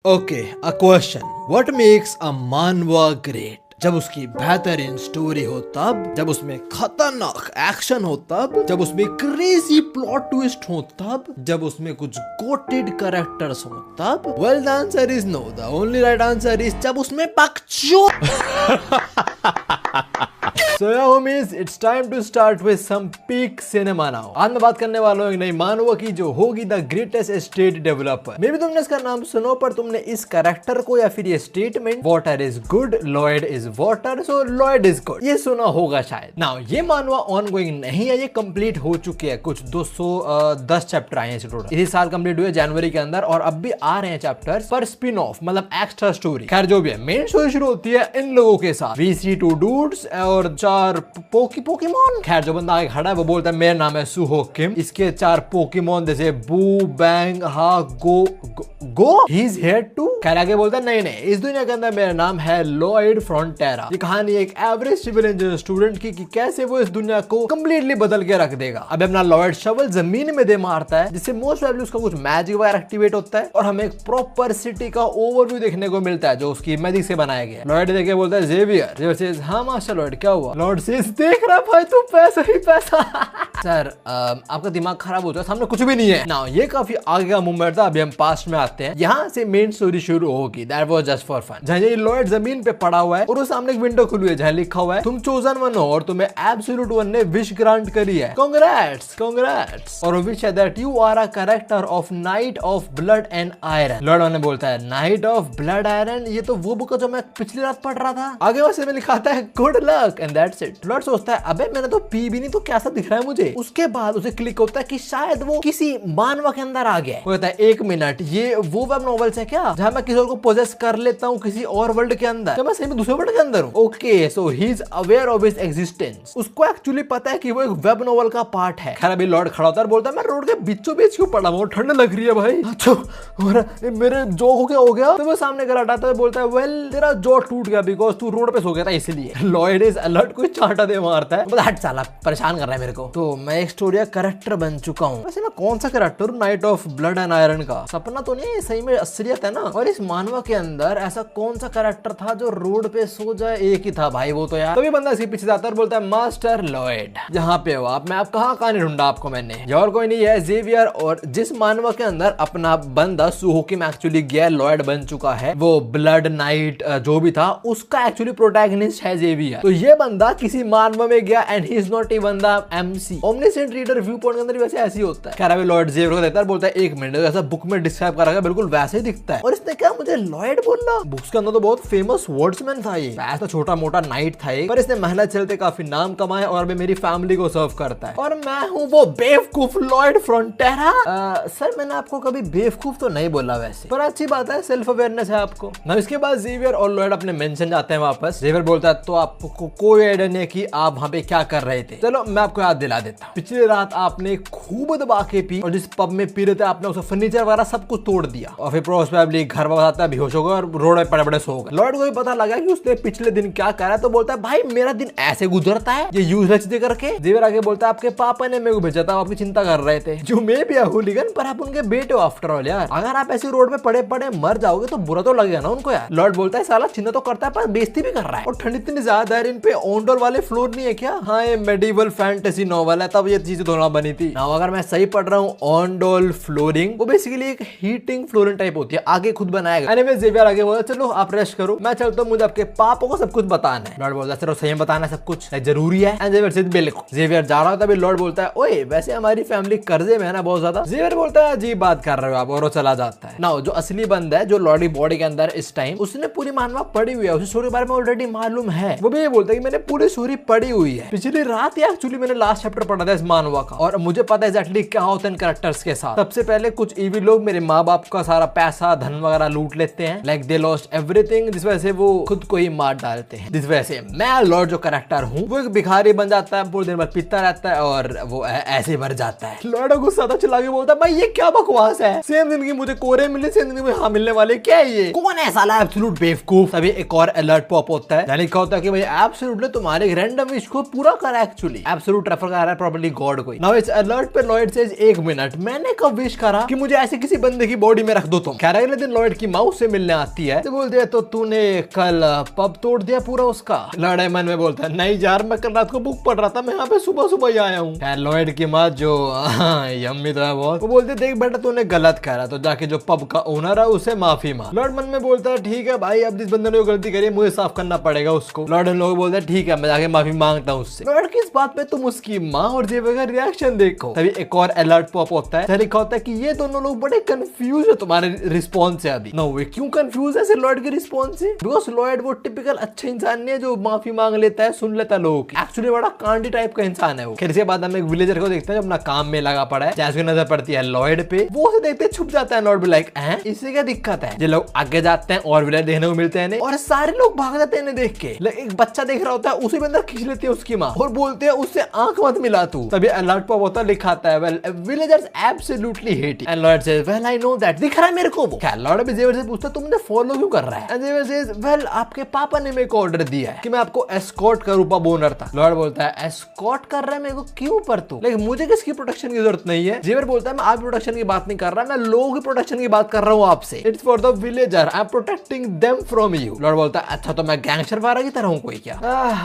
Okay, a question, what makes a मानवा great? जब उसकी बेहतरीन स्टोरी हो तब, जब उसमें खतरनाक एक्शन हो तब, जब उसमें क्रेजी प्लॉट ट्विस्ट हो तब, जब उसमें कुछ गोटेड कैरेक्टर्स हो तब। Well the answer is no, the only right answer is जब उसमें So yeah homies, it's time to start with some peak cinema now. आज मैं बात करने वाला हूँ एक नई मानवा की जो होगी द ग्रेटेस्ट स्टेट डेवलपर। मे भी तुमने इसका नाम सुनो पर तुमने इस कैरेक्टर को या फिर ये statement water is good, Lloyd is water, so Lloyd is good, ये सुना होगा शायद। नाउ ये मानवा ऑनगोइंग नहीं है, ये कंप्लीट हो चुकी है। कुछ 210 चैप्टर आए हैं टोटल, इसी साल कंप्लीट हुए जनवरी के अंदर, और अब भी आ रहे हैं चैप्टर्स पर स्पिन ऑफ, मतलब एक्स्ट्रा स्टोरी। खैर जो भी है, मेन स्टोरी शुरू होती है इन लोगों के साथ, वी सी 2 डूड्स और 4 पोकेमॉन। खैर जो बंदा आगे खड़ा है वो बोलता है मेरा नाम है सुहो किम, इसके 4 पोकेमॉन जैसे बू, बैंग, हा, गो ही इज हियर टू। खैर आगे बोलता है नहीं नहीं, इस दुनिया के अंदर मेरा नाम है लॉयड फ्रंटेरा। ये कहानी एक एवरेज सिविल इंजीनियर स्टूडेंट की कि कैसे वो इस दुनिया को कंप्लीटली बदल के रख देगा। अब अपना लॉयड शवल जमीन में दे मारता है, जिससे मोस्ट प्रोबेबली उसका कुछ मैजिक वगैरह एक्टिवेट होता है, और हमें एक प्रॉपर सिटी का ओवरव्यू देखने को मिलता है जो उसकी मैजिक से बनाया गया। लॉयड देखे बोलता है जेवियर सेज हाँ मास्टर लॉयड क्या हुआ? लॉर्ड सेज देख रहा भाई तू पैसा ही पैसा। सर आपका दिमाग खराब हो जाए, सामने कुछ भी नहीं है ना। ये काफी आगे का मूवमेंट था। अभी हम पास्ट में आते हैं, यहाँ से मेन स्टोरी शुरू होगी। That was just for fun. जहाँ ये लॉयड जमीन पे पड़ा हुआ है और उस सामने एक विंडो खुली है जहाँ लिखा हुआ है तुम चोजन वन हो और तुम्हें एब्सोल्यूट वन ने विश ग्रांट करी है, कांग्रेट्स कांग्रेट्स, और विश है that you are a character of knight of blood and iron. Lloyd ने बोलता है नाइट ऑफ ब्लड आयरन, ये तो वो बुक है जो मैं पिछली रात पढ़ रहा था। आगे वैसे में लिखा था good luck and that's it. Lloyd सोचता है अबे मैंने तो पी भी नहीं तो कैसा दिख रहा है मुझे। उसके बाद उसे क्लिक होता है कि शायद वो किसी मानवा के अंदर आ गया। वो कहता है एक मिनट, ये वो वेब नॉवेल्स है क्या जहां मैं किसी और को पोजेस कर लेता हूँ किसी और वर्ल्ड के अंदर? क्या मैं सही में दूसरे वर्ल्ड के अंदर हूँ? Okay, so he is aware of his existence. उसको एक्चुअली पता है कि वो एक वेब नॉवेल का पार्ट है। खैर अभी लॉर्ड खड़ा होता है, बोलता है मैं रोड के बीचों बीच क्यों पड़ा हूँ, ठंड लग रही है भाई। अच्छा मेरे जो हो गया तो वो सामने कर हटाता है, बोलता है वेल तेरा जो टूट गया बिकॉज तू रोड पे सो गया था इसलिए। लॉयड इज अलर्ट, कोई चांटा दे मारता है, हट साला परेशान कर रहा है मेरे को। तो मैं एक स्टोरी का कैरेक्टर बन चुका हूँ। वैसे मैं कौन सा कैरेक्टर हूँ? Night of blood and iron का सपना तो नहीं, सही में असलियत है ना। और इस मानवा के अंदर ऐसा कौन सा कैरेक्टर था जो रोड पे सो जाए? एक ही था भाई वो तो यार। तभी बंदा इसके पीछे जाता है और बोलता है मास्टर लॉयड यहाँ पे हो आप, मैं आप कहाँ ढूंढा आपको मैंने? और कोई नहीं है जेवियर। और जिस मानवा के अंदर अपना बंदा सुहोकिम एक्चुअली गया लॉयड बन चुका है, वो ब्लड नाइट जो भी था उसका एक्चुअली प्रोटैगनिस्ट है जेवियर। तो ये बंदा किसी मानवा में गया and he is not even the MC. Omniscient reader view point के अंदर वैसे ऐसे ही होता है। खैर अभी लॉर्ड जेवियर को देखता है, बोलता है एक मिनट, ऐसा बुक में डिस्क्राइब करा गया बिल्कुल वैसे ही दिखता है। और इसने क्या मुझे लॉयड बोला? बुक्स के अंदर तो बहुत फेमस वर्ड्समैन था ये, ऐसा छोटा मोटा नाइट था ये, पर इसने मेहनत चलते काफी नाम कमाए और अभी मेरी फैमिली को सर्व करता है। और मैं हूँ वो बेवकूफ लॉयड फ्रंटेरा। सर मैंने आपको कभी बेवकूफ तो नहीं बोला वैसे, पर अच्छी बात है सेल्फ अवेयरनेस है आपको ना। इसके बाद जेवियर और लॉयड अपने मेंशन जाते हैं वापस। जेवियर बोलता है तो आपको कोई आइडिया नहीं कि आप वहाँ पे क्या कर रहे थे? चलो मैं आपको याद दिला देता हूँ। पिछली रात आपने खूब दबा के पी और जिस पब में पी रहे थे आपने उसका फर्नीचर वगैरह सब कुछ तोड़ दिया, और फिर प्रोबेबली घर वापस आता है बेहोश होगा और रोड पे पड़े सो गए। लॉर्ड को भी पता लगा कि उसने पिछले दिन क्या करा है, तो बोलता है भाई मेरा दिन ऐसे गुजरता है ये यूजलेस चीजें करके। जेवियर आगे बोलता है आपके पापा ने मेरे को भेजा था, आपकी चिंता कर रहे थे, जो मैं भी हुलिगन पर आप उनके बेटे हो आफ्टर ऑल यार। अगर आप ऐसी रोड में पड़े पड़े मर जाओगे तो बुरा तो लगेगा ना उनको यार। लॉर्ड बोलता है साला चिंता तो करता है पर बेइज्जती भी कर रहा है, और ठंड इतनी ज्यादा है इन पे ऑनडोर वाले फ्लोर नहीं है क्या? हाँ ये मेडिवल फैंटेसी नॉवल है, तब ये चीजें दोनों बनी थी ना। अगर मैं सही पढ़ रहा हूँ ऑनडोल फ्लोरिंग, वो बेसिकली एक हीटिंग फ्लोरिंग टाइप होती है, आगे खुद बनाया गया। एनीवेज जेवियर आगे बोला चलो आप रेस्ट करो, मैं चलता हूँ, मुझे आपके पापा को सब कुछ बताना है। लॉर्ड बोलता है चलो सही में बताना है सब कुछ, जरूरी है। एंड जेवियर से बिल्कुल। जेवियर जा रहा था, अभी लॉर्ड बोलता है ओए वैसे हमारी फैमिली कर्जे में है ना बहुत ज्यादा। जेवियर बोलता है अजीब बात कर रहे हो आप, और वो चला जाता है ना। जो असली बंदा है जो लॉर्ड की बॉडी के अंदर इस टाइम, उसने पूरी मानवा पड़ी हुई है, उसे स्टोरी के बारे में ऑलरेडी मालूम है। वो भी ये बोलता है कि मैंने पूरी स्टोरी पढ़ी हुई है, पिछली रात या एक्चुअली मैंने लास्ट चैप्टर पढ़ा था इस मानवा का, और मुझे पता है एक्जेक्टली क्या होता है इन कैरेक्टर्स के साथ। सबसे पहले कुछ ईवी लोग मेरे माँ बाप का सारा पैसा धन वगैरह लूट लेते हैं, लाइक दे लॉस्ट एवरीथिंग, जिस वजह से वो खुद को ही मार डालते हैं। जिस वजह से मैं लॉर्ड जो कैरेक्टर हूँ वो एक भिखारी बन जाता है, पूरे दिन भर पीता रहता है और वो ऐसे मर जाता है। लॉर्ड गुस्सा था, चिल्ला के बोलता है भाई ये क्या बकवास है, सेम जिंदगी मुझे कोरे मिले सेम जिंदगी में हाँ मिलने वाले क्या है ये, कौन है साला एब्सोल्यूट बेवकूफ। तभी एक और अलर्ट पॉप होता है, यानी क्या होता है कि भाई एब्सोल्यूटली तुम्हारे रैंडम विश को पूरा करा एक्चुअली। एब्सोल्यूट रेफर कर रहा है प्रॉपर्ली गॉड को। नाउ इट्स अलर्ट पे लॉयड सेज 1 मिनट मैंने कब विश करा कि मुझे ऐसे किसी बंदे की बॉडी में रख दो तुम। खैर अगले दिन लॉयड की माँ से मिलने आती है तो बोलती है तो तूने कल पब तोड़ दिया पूरा उसका। लॉयड मन में बोलता है नहीं यार मैं कल रात को बुक पढ़ रहा था, मैं यहाँ पे सुबह सुबह ही आया हूँ। खैर लॉयड की माँ जो यम्मी तो है बहुत, वो बोलते देख बेटा तूने गलत करा, तो जाके जो पब का ओनर है उसे माफी मांग। लॉयड मन में बोलता है ठीक है भाई अब जिस बंदे ने गलती करी मुझे साफ करना पड़ेगा उसको। लॉयड लोग बोलते हैं ठीक है मैं जाके माफी मांगता हूँ उससे। लॉयड की इस बात पे तुम उसकी माँ और जेवर का रिएक्शन देखो। तभी एक और अलर्ट पॉप होता है, लिखा होता है कि ये दोनों लोग बड़े कंफ्यूज है तुम्हारे रिस्पॉन्स से। अभी नो वे क्यों कंफ्यूज है लॉयड के रिस्पॉन्स से? बिकॉज लॉयड वो टिपिकल अच्छा इंसान नहीं है जो माफी मांग लेता है, सुन लेता है लोगों की। एक्चुअली बड़ा कांडी टाइप का इंसान है वो। फिर इसके बाद हम एक विलेजर को देखते हैं जो अपना काम में लगा पड़ा है। जैसे नजर पड़ती है लॉयड पे, वो उसे देखते छुप जाता है। लॉयड भी लाइक हैं इससे क्या दिक्कत है? जो लोग आगे जाते हैं और विलेजर देखने को मिलते हैं और सारे लोग भाग जाते हैं देख के। एक बच्चा देख रहा होता है उसी में अंदर खींच लेती है उसकी माँ और बोलते हैं उससे आंख मत मिला तू। तभी अलर्ट पॉप होता है, लिखा आता है well villagers absolutely hate it and Lloyd says well I know that. दिख रहा है मेरे को वो। क्या लॉयड भी जेवर से पूछता तुमने फॉलो क्यों कर रहा है? एंड जेवर सेज वेल आपके पापा ने मेरे को ऑर्डर दिया है कि मैं आपको एस्कॉर्ट करूं पब ओनर तक। लॉयड बोलता है एस्कॉर्ट कर रहा है मेरे को क्यों पर तू? लेकिन मुझे किसकी प्रोटेक्शन की जरूरत नहीं है। जेवर बोलता है मैं आपकी प्रोटेक्शन की बात नहीं कर रहा, मैं लोगों की प्रोटेक्शन की बात कर रहा हूँ आपसे। It's for the villager I am protecting them from you. Lloyd बोलता है अच्छा तो मैं गैंगस्टर वाला की तरह हूँ कोई क्या?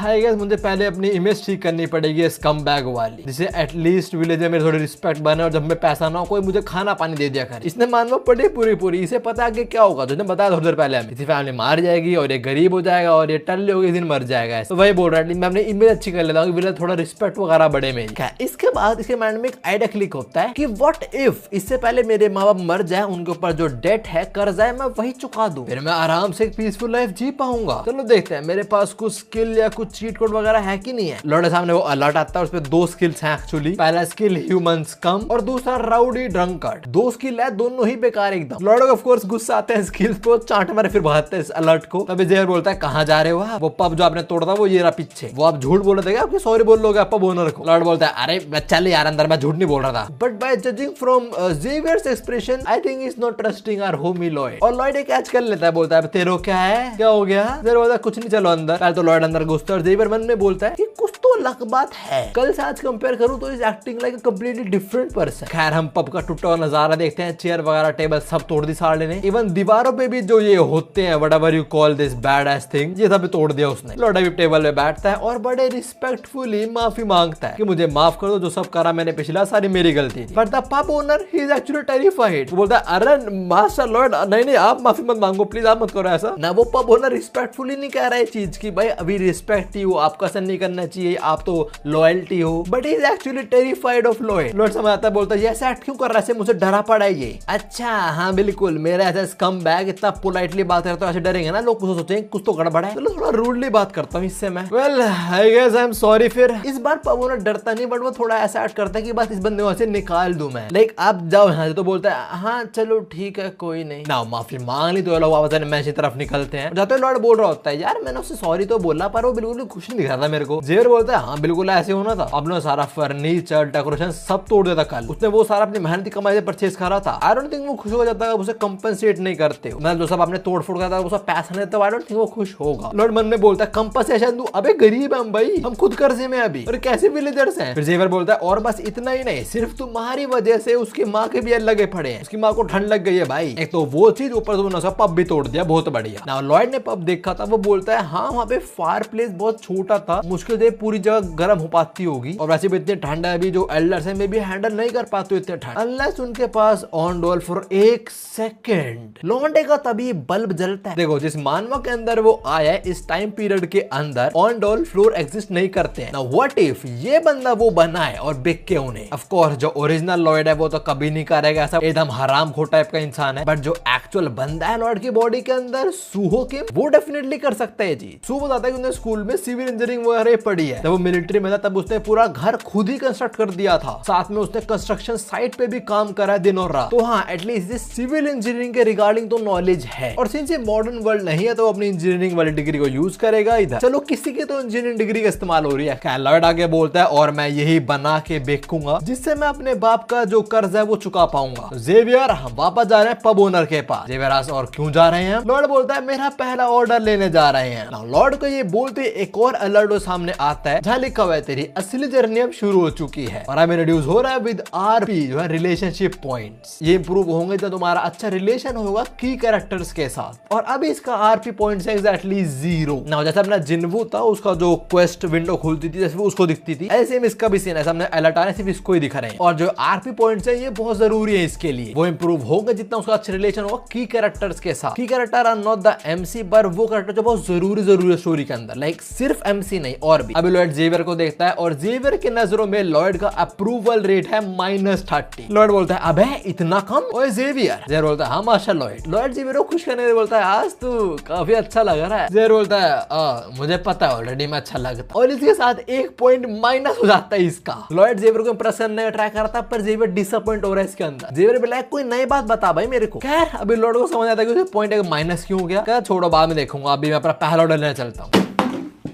आई गेस मुझे पहले अपनी इमेज ठीक करनी पड़ेगी स्कमबैग वाली, जिससे एटलीस्ट विलेजर मेरे थोड़ी रिस्पेक्ट बने और जब मैं पैसा ना हो कोई मुझे खाना पानी दे दिया करे। इसने मानवा पड़ी पूरी। इसे पता है कि क्या होगा, तुझे बताया थोड़ी देर पहले हमें, इसी फैमिली मार जाएगी और ये गरीब हो जाएगा और ये टल्ले होगी दिन मर जाएगा। तो वही बोल रहा है मैं अपनी इमेज अच्छी कर लेता हूँ, विलेजर थोड़ा रिस्पेक्ट वगैरह बड़े मेरी। इसके बाद इसके माइंड में एक आइडिया क्लिक होता है कि व्हाट इफ इससे पहले मेरे माँ बाप मर जाए, उनके ऊपर जो डेट है कर्ज है मैं वही चुका दूं, फिर मैं आराम से एक पीसफुल लाइफ जी पाऊंगा। चलो देखते हैं मेरे पास कुछ स्किल या कुछ चीट कोड वगैरह है कि नहीं है। लॉर्ड सामने वो अलर्ट आता है, उस पे 2 स्किल्स हैं एक्चुअली। पहला स्किल ह्यूमन स्कम और दूसरा राउडी ड्रंकर्ड। 2 स्किल है, दोनों ही बेकार एकदम। लॉर्ड ऑफ कोर्स गुस्सा आते हैं स्किल्स को चाट मारे फिर भागते हैं इस अलर्ट को। तभी जेवर बोलता है कहां जा रहे हो आप? वो पब जो आपने तोड़ा था वो ये रहा पीछे। वो आप झूठ बोल रहे थे आपके सॉरी बोल लोगे पब ओनर को? लॉर्ड बोलता है अरे चल यार अंदर, मैं झूठ नहीं बोल रहा था। But by judging from Xavier's expression I think is not trusting our homie Lloyd. और लॉयड एक कैच कर लेता है, बोलता है तेरे क्या है, क्या हो गया? जेवर बोलता है कुछ नहीं चलो अंदर। पहले तो लॉयड अंदर घुसता है और जेवियर मन में बोलता है कि कुछ तो लक बात है, कल से आज कंपेयर करूं तो is acting like a completely different person. खैर हम पब का टूटा हुआ नजारा देखते हैं, चेयर वगैरह टेबल सब तोड़ दी साले ने। इवन दीवारों पे भी जो ये होते हैं whatever you call this bad S thing, ये सब तोड़ दिया उसने। लॉर्ड भी टेबल पे बैठता है और बड़े रिस्पेक्टफुली माफी मांगता है कि मुझे माफ कर दो, जो सब करा मैंने पिछला सारी मेरी गलती थी। But the pub owner he is actually terrified. वो बोलता है अरे मास्टर लॉर्ड नहीं आप माफी मत मांगो प्लीज, आप मत करो ऐसा ना। वो पब ओनर रिस्पेक्टफुली नहीं कह रहा है चीज की भाई अभी रिस्पेक्ट ही हो, आपका सन नहीं करना चाहिए, आप तो लॉयल्टी हो। But he is actually terrified of Lloyd. Lord समझ आता है, बोलता है ऐसा एक्ट क्यों कर रहा है, मुझे डरा पड़ा है ये। अच्छा हाँ बिल्कुल, मेरा ऐसा स्कम बैग इतना पोलाइटली बात करता है ऐसे डरेंगे ना लोग, कुछ सोचेंगे कुछ तो गड़बड़ है। चलो थोड़ा रूडली बात करता हूँ इससे मैं। Well I guess I am sorry. फिर इस बार पब ओनर डरता नहीं, बट वो थोड़ा ऐसा एक्ट करता है कि बस इस बंदे को निकाल दूं मैं, लाइक आप जाओ यहाँ से। तो बोलता है हाँ चलो ठीक है कोई नहीं ना, माफी मांग ली तो लोग वापस मैच की तरफ निकलते हैं। जाते लॉर्ड बोल रहा होता है यार मैंने उससे सॉरी तो बोला पर वो बिल्कुल खुश नहीं दिख रहा था मेरे को। जेवर बोलता है हाँ बिल्कुल ऐसे होना था, अपना सारा फर्नीचर डेकोरेशन सब तोड़ देता कल। उसने वो सारा अपनी मेहनत की कमाई से परचेज करा था। आई डोंट थिंक वो खुश हो जाता है, उसे कंपनसेट नहीं करते। मैं जो सब आपने तोड़ फोड़ करा था वो सब पैसा नहीं देता, आई डोंट थिंक वो खुश होगा। लॉर्ड मन में बोलता है कंपनसेशन दूं? अबे गरीब हम भाई, हम खुद कर्जे में अभी, और कैसे विलेजर्स हैं। फिर जेवर बोलता है और बस इतना ही नहीं, सिर्फ तुम्हारी वजह से उसकी माँ के भी लगे पड़े हैं, उसकी माँ को ठंड लग गई है भाई। एक तो वो चीज, ऊपर से उन्होंने पब भी तोड़ दिया, बहुत बढ़िया। ना लॉयड ने पब देखा था, वो बोलता है हाँ वहाँ पे फायर प्लेस बहुत छोटा था, मुश्किल से पूरी जगह गर्म हो पाती होगी, और वैसे भी इतनी ठंड है अभी जो एल्डर्स है मे भी हैंडल नहीं कर पाते इतने ठंड, अनलेस उनके पास ऑन डोल फॉर 1 सेकेंड। लौंडे का तभी बल्ब जलता है। देखो जिस मानवा के अंदर वो आया है इस टाइम पीरियड के अंदर ऑन डोल फ्लोर एग्जिस्ट नहीं करते हैं। व्हाट इफ ये बंदा वो बना है और बिक के उन्हें, ऑफ कोर्स जो ओरिजिनल लॉयड है वो तो कभी नहीं करेगा ऐसा, एकदम हरामखोर टाइप का इंसान है। बट जो एक्चुअल बंदा है लॉयड की बॉडी के अंदर सूहो के, वो डेफिनेटली कर सकता है जी। सू बताता है कि उन्हें स्कूल में सिविल इंजीनियरिंग वगैरह पढ़ी है। जब वो मिलिट्री में था तब उसने पूरा घर खुद ही कंस्ट्रक्ट कर दिया था, साथ में उसने कंस्ट्रक्शन साइट पे भी काम करा दिन और रात। तो हाँ, एटलीस्ट सिविल इंजीनियरिंग के रिगार्डिंग तो नॉलेज है, और सिंस ये मॉडर्न वर्ल्ड नहीं है तो अपनी इंजीनियरिंग वाली डिग्री को यूज करेगा इधर। चलो किसी की तो इंजीनियरिंग डिग्री का इस्तेमाल हो रही है। लॉयड आगे बोलता है और मैं यही बना के बेचूंगा जिससे मैं अपने बाप का जो कर्ज है वो चुका पाऊंगा। जेवियर हम वापस जा रहे हैं पब ओनर के पास। जेवियर और क्यों जा रहे हैं? लॉर्ड बोलता है मेरा पहला ऑर्डर लेने जा रहे हैं। लॉर्ड को ये बोलते एक और अलर्ट सामने आता है जहां लिखा हुआ है तेरी असली जर्नी अब शुरू हो चुकी है और अब इंट्रोड्यूस हो रहा है विद आरपी जो है रिलेशनशिप पॉइंट्स। ये इंप्रूव होंगे जब तुम्हारा अच्छा रिलेशन होगा की कैरेक्टर्स के साथ, और अभी इसका आरपी पॉइंट्स है एग्जैक्टली 0। ना जैसे अपना जिन्वू था उसका जो क्वेस्ट विंडो खुलती थी जैसे उसको दिखती थी, ऐसे में इसका भी सीन है, हमने अलर्ट आ रहे सिर्फ इसको ही दिखा रहे हैं। और जो आरपी पॉइंट्स है ये बहुत जरूरी है इसके लिए, वो इंप्रूव होगा जितना उसका अच्छा रिलेशन होगा की कैरेक्टर्स के साथ। Key character are not the MC पर वो कैरेक्टर जो बहुत जरूरी है स्टोरी के अंदर, लाइक सिर्फ एमसी नहीं और भी। अभी लॉयड जेवियर को देखता है और जेवियर के नजरों में लॉयड का अप्रूवल रेट है -30। लॉयड बोलता है अबे इतना कम? ओए जेवियर बोलता है हाँ माशा लॉयड। लॉयड जेवियर को खुश करने बोलता है आज तू काफी अच्छा लग रहा है। जेवियर बोलता है मुझे पता है ऑलरेडी मैं अच्छा लगता, और इसके साथ 1 पॉइंट माइनस हो जाता है इसका। लॉयड जेवियर को इंप्रेस करने का ट्राई करता पर जेवियर डिसअपॉइंट हो रहा है इसके अंदर। जेवियर बोला कोई नई बात बता भाई मेरे को। खैर अभी लॉयड को समझ आता है कि पॉइंट माइनस क्यों हो गया। क्या छोड़ो बाद में देखूंगा, अभी मैं अपना पहला ऑर्डर लेने चलता हूँ।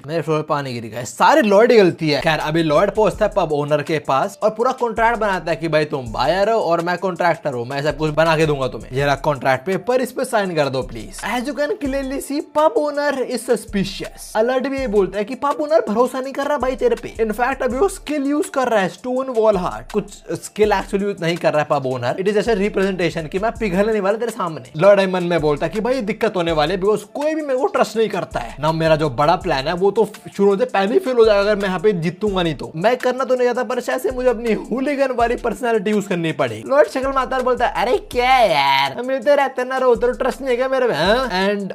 मेरे फ्लोर पानी गिर गया, सारे लॉर्ड की गलती है। खैर अभी लॉर्ड पहुंचता है पब ओनर के पास और पूरा कॉन्ट्रैक्ट बनाता है कि भाई तुम बायर हो और मैं कॉन्ट्रैक्टर हूँ, मैं सब कुछ बना के दूंगा तुम्हें, ये रहा कॉन्ट्रैक्ट पेपर, इस पे साइन कर दो please. As you can clearly see pub owner is suspicious. Alert भी ये बोलता है कि पब ओनर भरोसा नहीं कर रहा भाई तेरे पे। इनफैक्ट अभी वो स्किल यूज कर रहा है स्टोन वॉल हार्ट, कुछ स्किल एक्चुअली यूज नहीं कर रहा है पब ओनर। इट इज जैसे रिप्रेजेंटेशन कि मैं पिघलने वाला तेरे सामने। लॉर्ड मन में बोलता है कि भाई दिक्कत होने वाले बिकॉज कोई भी मेरे को ट्रस्ट नहीं करता है ना। मेरा जो बड़ा प्लान है वो तो शुरू से पहले फेल हो जाएगा अगर मैं यहाँ पे जीतूंगा नहीं तो। मैं करना तो नहीं चाहता पर शायद से मुझे अपनी हुलिगन वाली पर्सनालिटी यूज करनी पड़ेगी। लॉर्ड शक्ल मारता है बोलता है अरे क्या यार मिलते रहते ना रहो, तो ट्रस्ट नहीं है क्या मेरे में? And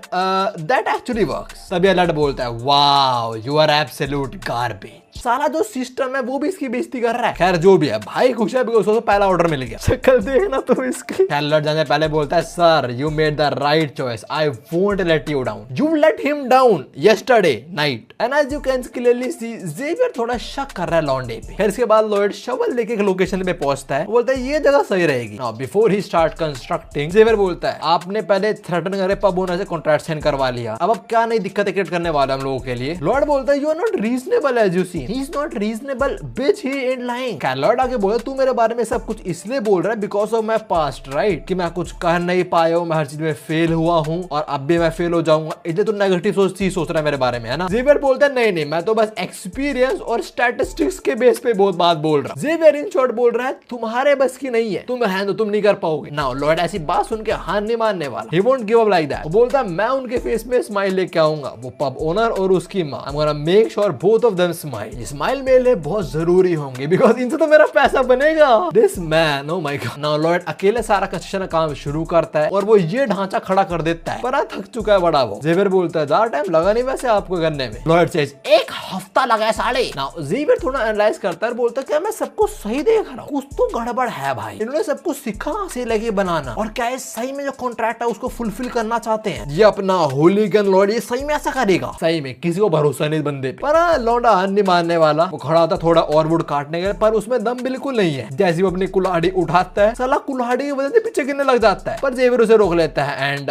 that actually works. तभी अलर्ट बोलता है wow you are absolute garbage. सारा जो सिस्टम है वो भी इसकी बेइज्जती कर रहा है। खैर जो भी है भाई खुश है बिकॉज़ उसको पहला ऑर्डर मिल गया। शक्ल देखना तो इसकी। अलर्ट जाने पहले बोलता है sir you made the right choice, I won't let you down, you let him down yesterday night and as you can clearly see Xavier थोड़ा शक कर रहा है लॉन्डे पे। फिर इसके बाद लॉयड शवल लेके एक लोकेशन पे पहुंचता है, बोलता है ये जगह सही रहेगी। Now before he start constructing Xavier बोलता है आपने पहले थ्रेटन करे पब ओनर से कॉन्ट्रैक्ट साइन करवा लिया, अब क्या नई दिक्कतें क्रिएट करने वाले हम लोगों के लिए। लॉर्ड बोलता है you are not reasonable as you see, he is not reasonable bitch, he in lying. Lord आगे बोला तू मेरे बारे में सब कुछ इसलिए बोल रहा है because of my past right, कि मैं कुछ कर नहीं पाया हूं, मैं हर चीज में फेल हुआ हूं और अब भी मैं फेल हो जाऊंगा, इसलिए तू नेगेटिव सोच रहा है मेरे बारे में, है ना। जेवियर बोलता है नहीं मैं तो बस एक्सपीरियंस और स्टैटिस्टिक्स के बेस पे बहुत बात बोल रहा हूं। जेवियर इन शॉर्ट बोल रहा है तुम्हारे बस की नहीं है, तुम है तो तुम नहीं कर पाओगे। नाउ लॉर्ड ऐसी बात सुन के हार नहीं मानने वाला, he won't give up like that. वो बोलता है मैं उनके फेस में स्माइल लेके आऊंगा, वो पब ओनर और उसकी मां, I am gonna make sure both of them smile. Smile मेरे लिए बहुत जरूरी होंगे बिकॉज इनसे तो मेरा पैसा बनेगा। This man oh my God. Now Lord अकेले सारा कंस्ट्रक्शन काम शुरू करता है और वो ये ढांचा खड़ा कर देता है, पर थक चुका है बड़ा वो। जेवियर बोलता है ज्यादा टाइम लगा नहीं वैसे आपको करने में। लॉर्ड सेज 1 हफ्ता लगा है साढ़े। नाउ जेवियर थोड़ा एनालाइज करता है, बोलता है क्या मैं सबको सही देख रहा हूँ? कुछ तो गड़बड़ है भाई, इन्होंने सब कुछ सीखा से लगे बनाना, और क्या सही में जो कॉन्ट्रैक्ट है उसको फुलफिल करना चाहते हैं। ये अपना होलीगन लॉर्ड ये सही में ऐसा करेगा? सही में किसी को भरोसा नहीं बंदे पे। पर लौंडा हार नहीं मानने वाला, वो खड़ा था थोड़ा और वुड काटने के, पर उसमें दम बिल्कुल नहीं है। जैसे वो अपनी कुल्हाड़ी उठाता है, साला कुल्हाड़ी की वजह से पीछे गिरने लग जाता है, पर जेवियर उसे रोक लेता है। And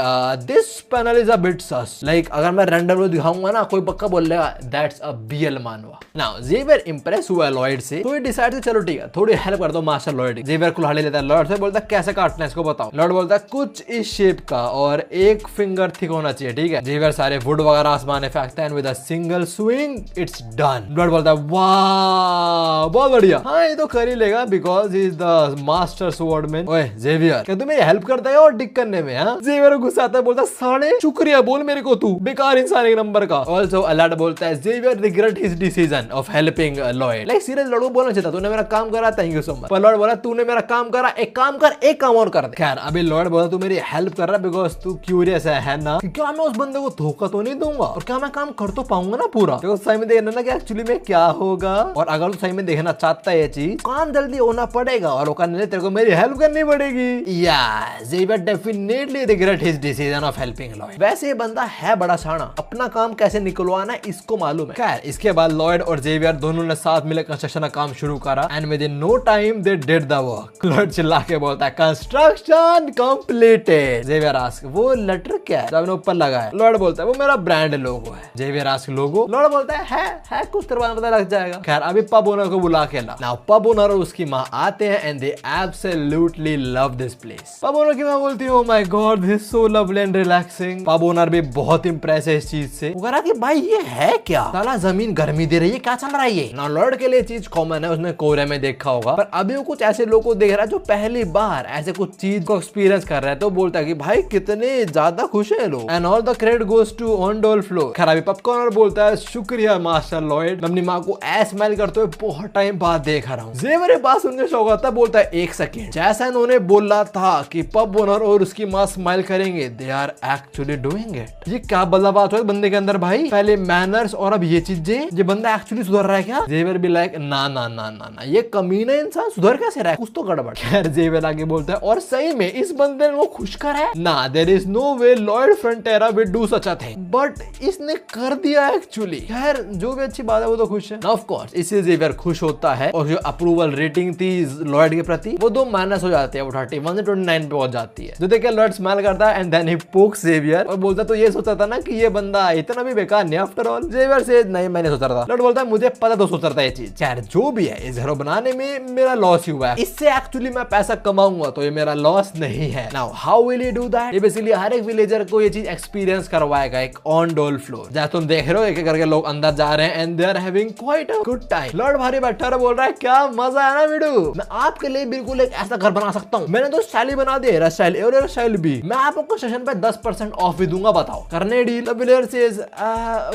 this panel is a bit sauce, like अगर मैं रैंडमली दिखाऊंगा ना कोई पक्का बोलेगा दैट्स अ बीएल मानवा। नाउ जेवियर इंप्रेस हुआ लॉयड से, तो ये डिसाइड चलो ठीक है थोड़ी हेल्प कर दो मास्टर लॉयड। जेवियर कुल्हाड़ी लेता है लॉयड से, बोलता है कैसे काटना है इसको बताओ। लॉयड बोलता है कुछ इस शेप का और 1 फिंगर थिक होना चाहिए, ठीक है। जेवियर सारे वुड वगैरह आसमान में फेंकता है and with a single swing it's done. Lloyd बोलता है वाह बहुत बढ़िया, हाँ ये तो कर ही लेगा because he is the master swordsman. ओए जेवियर क्या तू मेरी हेल्प करता है और डिक करने में? हाँ जेवियर गुस्सा आता है, बोलता साले शुक्रिया बोल मेरे को, तू बेकार इंसान एक नंबर का। ऑल्सो अलर्ट बोलता है Xavier regret his decision of helping Lloyd, like serious लड़ो बोलना चाहिए था, तूने मेरा काम करा थैंक यू सो मच। पर लॉयड बोला तूने मेरा काम करा, एक काम कर एक काम और कर दे। खैर अभी लॉयड बोला तू मेरी हेल्प कर रहा है बिकॉज तू क्यूरियस है ना, कि क्या मैं उस बंदे को धोखा तो नहीं दूंगा और क्या मैं काम कर तो पाऊंगा ना पूरा। सही में देखना ना कि एक्चुअली में क्या होगा। और अगर तू सही में देखना चाहता है ये चीज, काम जल्दी होना पड़ेगा और वो करने लिए तेरे को मेरी हेल्प करनी पड़ेगी। या Xavier definitely regret his decision of helping Lloyd. वैसे ये बंदा है बड़ा शाना, अपना काम कैसे निकलवाना इसको मालूम है। खैर इसके बाद लॉयड और ज़ेवियर दोनों ने साथ मिलकर कंस्ट्रक्शन का काम शुरू करा and within no time they did the work. Lloyd चिल्ला के बोलता है कंस्ट्रक्शन कंप्लीटेड। ज़ेवियर आस्क वो लेटर क्या है जो आपने ऊपर लगा है? लॉयड बोलता है वो मेरा ब्रांड लोगो है। ज़ेवियर आस्क लोगो? लॉयड बोलता है कुछ तरह पता लग जाएगा। खैर अभी पब ओनर को बुला के ला। नाउ पब ओनर और उसकी माँ आते हैं and they absolutely love this place. Pub owner की माँ बोलती है oh my God this is so lovely and relaxing. Pub owner भी बहुत इंप्रेस है इस चीज से। वो कह रहा कि भाई ये है क्या? साला जमीन गर्मी दे रही है, क्या चल रहा है ये? ना लॉर्ड के लिए चीज कॉमन है, उसने कोरिया में देखा होगा, पर अभी वो कुछ ऐसे लोगों को देख रहा है जो पहली बार ऐसे कुछ चीज को एक्सपीरियंस कर रहे हैं। तो बोलता है कि भाई कितने ज्यादा खुश है लोग and all the credit goes to ऑन-डोल फ्लोर। खैर अभी पॉपकॉर्न और बोलता है शुक्रिया मास्टर लॉयड, अपनी माँ को ऐसे स्माइल करते हुए बहुत टाइम बाद देख रहा हूँ। ज़ेवियर बात सुनकर शौक आता है, बोलता है एक सेकेंड, जैसा इन्होंने बोला था कि पब ओनर और उसकी माँ स्माइल करेंगे, they are actually doing it. ये क्या बदला बात हुआ बंदे के अंदर भाई? पहले मैनर्स और अब ये चीजें, ये बंदा एक्चुअली सुधर रहा है क्या? ज़ेवियर भी लाइक ना ना ना ना ना ये कमीना इंसान सुधर कैसे रहा है, कुछ तो गड़बड़। खैर ज़ेवियर आगे बोलता है और सही में इस बंदे ने वो खुश कर है ना, there is no way Lloyd Frontera will do such a thing, but इसने कर दिया एक्चुअली। खैर जो भी अच्छी बात है वो तो खुश है ना, ऑफ कोर्स। इससे ज़ेवियर खुश होता है और जो अप्रूवल रेटिंग थी लॉयड के प्रति वो 2 माइनस हो जाती है, वो 31 से 29 पे पहुंच जाती है। जो देख के लॉयड स्माइल करता है and then he pokes Xavier और बोलता तो ये सोचा था ना कि ये बंदा इतना भी बेकार नहीं आफ्टर ऑल। ज़ेवियर से नहीं मैंने सोचा था। लॉयड बोलता है मुझे पता तो सोच रहा था ये चीज। खैर जो भी है इस घर बनाने में मेरा लॉस ही हुआ है, इससे एक्चुअली मैं पैसा कमाऊंगा तो ये मेरा लॉस नहीं है। Now how will you do that? ये बेसिकली हर एक विलेजर को ये चीज एक्सपीरियंस करवाएगा एक ऑन-डोल फ्लोर, जहां तुम देख रहे हो एक एक करके लोग अंदर जा रहे हैं and they are having quite a good time. Lord भारी बैठा और बोल रहा है क्या मजा है ना वीडू, मैं आपके लिए बिल्कुल एक ऐसा घर बना सकता हूँ। मैंने तो स्टाइल ही बना दिया, स्टाइल ए और स्टाइल बी। मैं आपको सेशन पे 10% ऑफ भी दूंगा, बताओ करने डील? द विलेजर सेज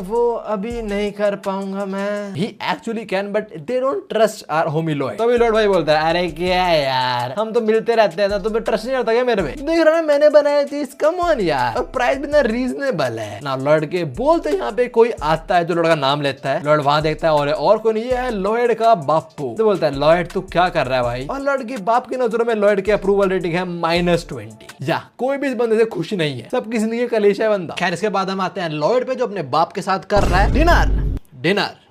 वो अभी नहीं कर पाऊंगा मैं। He actually can but they don't trust our homie Lloyd. तभी लॉर्ड भाई बोलता है अरे क्या यार हम तो मिलते रहते हैं ना, तुम्हें ट्रस्ट नहीं करता क्या मेरे पे? देख रहा है मैंने बनाया चीज, कम ऑन यार, और प्राइस भी ना रीजनेबल है ना। लॉर्ड के बोलते यहाँ पे कोई आता है जो लॉर्ड का नाम लेता है। लॉर्ड वहां देखता है और कोई नहीं है लॉयड का बापू। तो बोलता है लॉयड तू क्या कर रहा है भाई? और लॉर्ड के बाप की नजरों में लॉयड की अप्रूवल रेटिंग है -20। या कोई भी इस बंदे से खुशी नहीं है, सबकी जिंदगी का कलेश है बंदा। खैर इसके बाद हम आते हैं लॉयड पे जो अपने बाप के साथ कर रहा है डिनर डिनर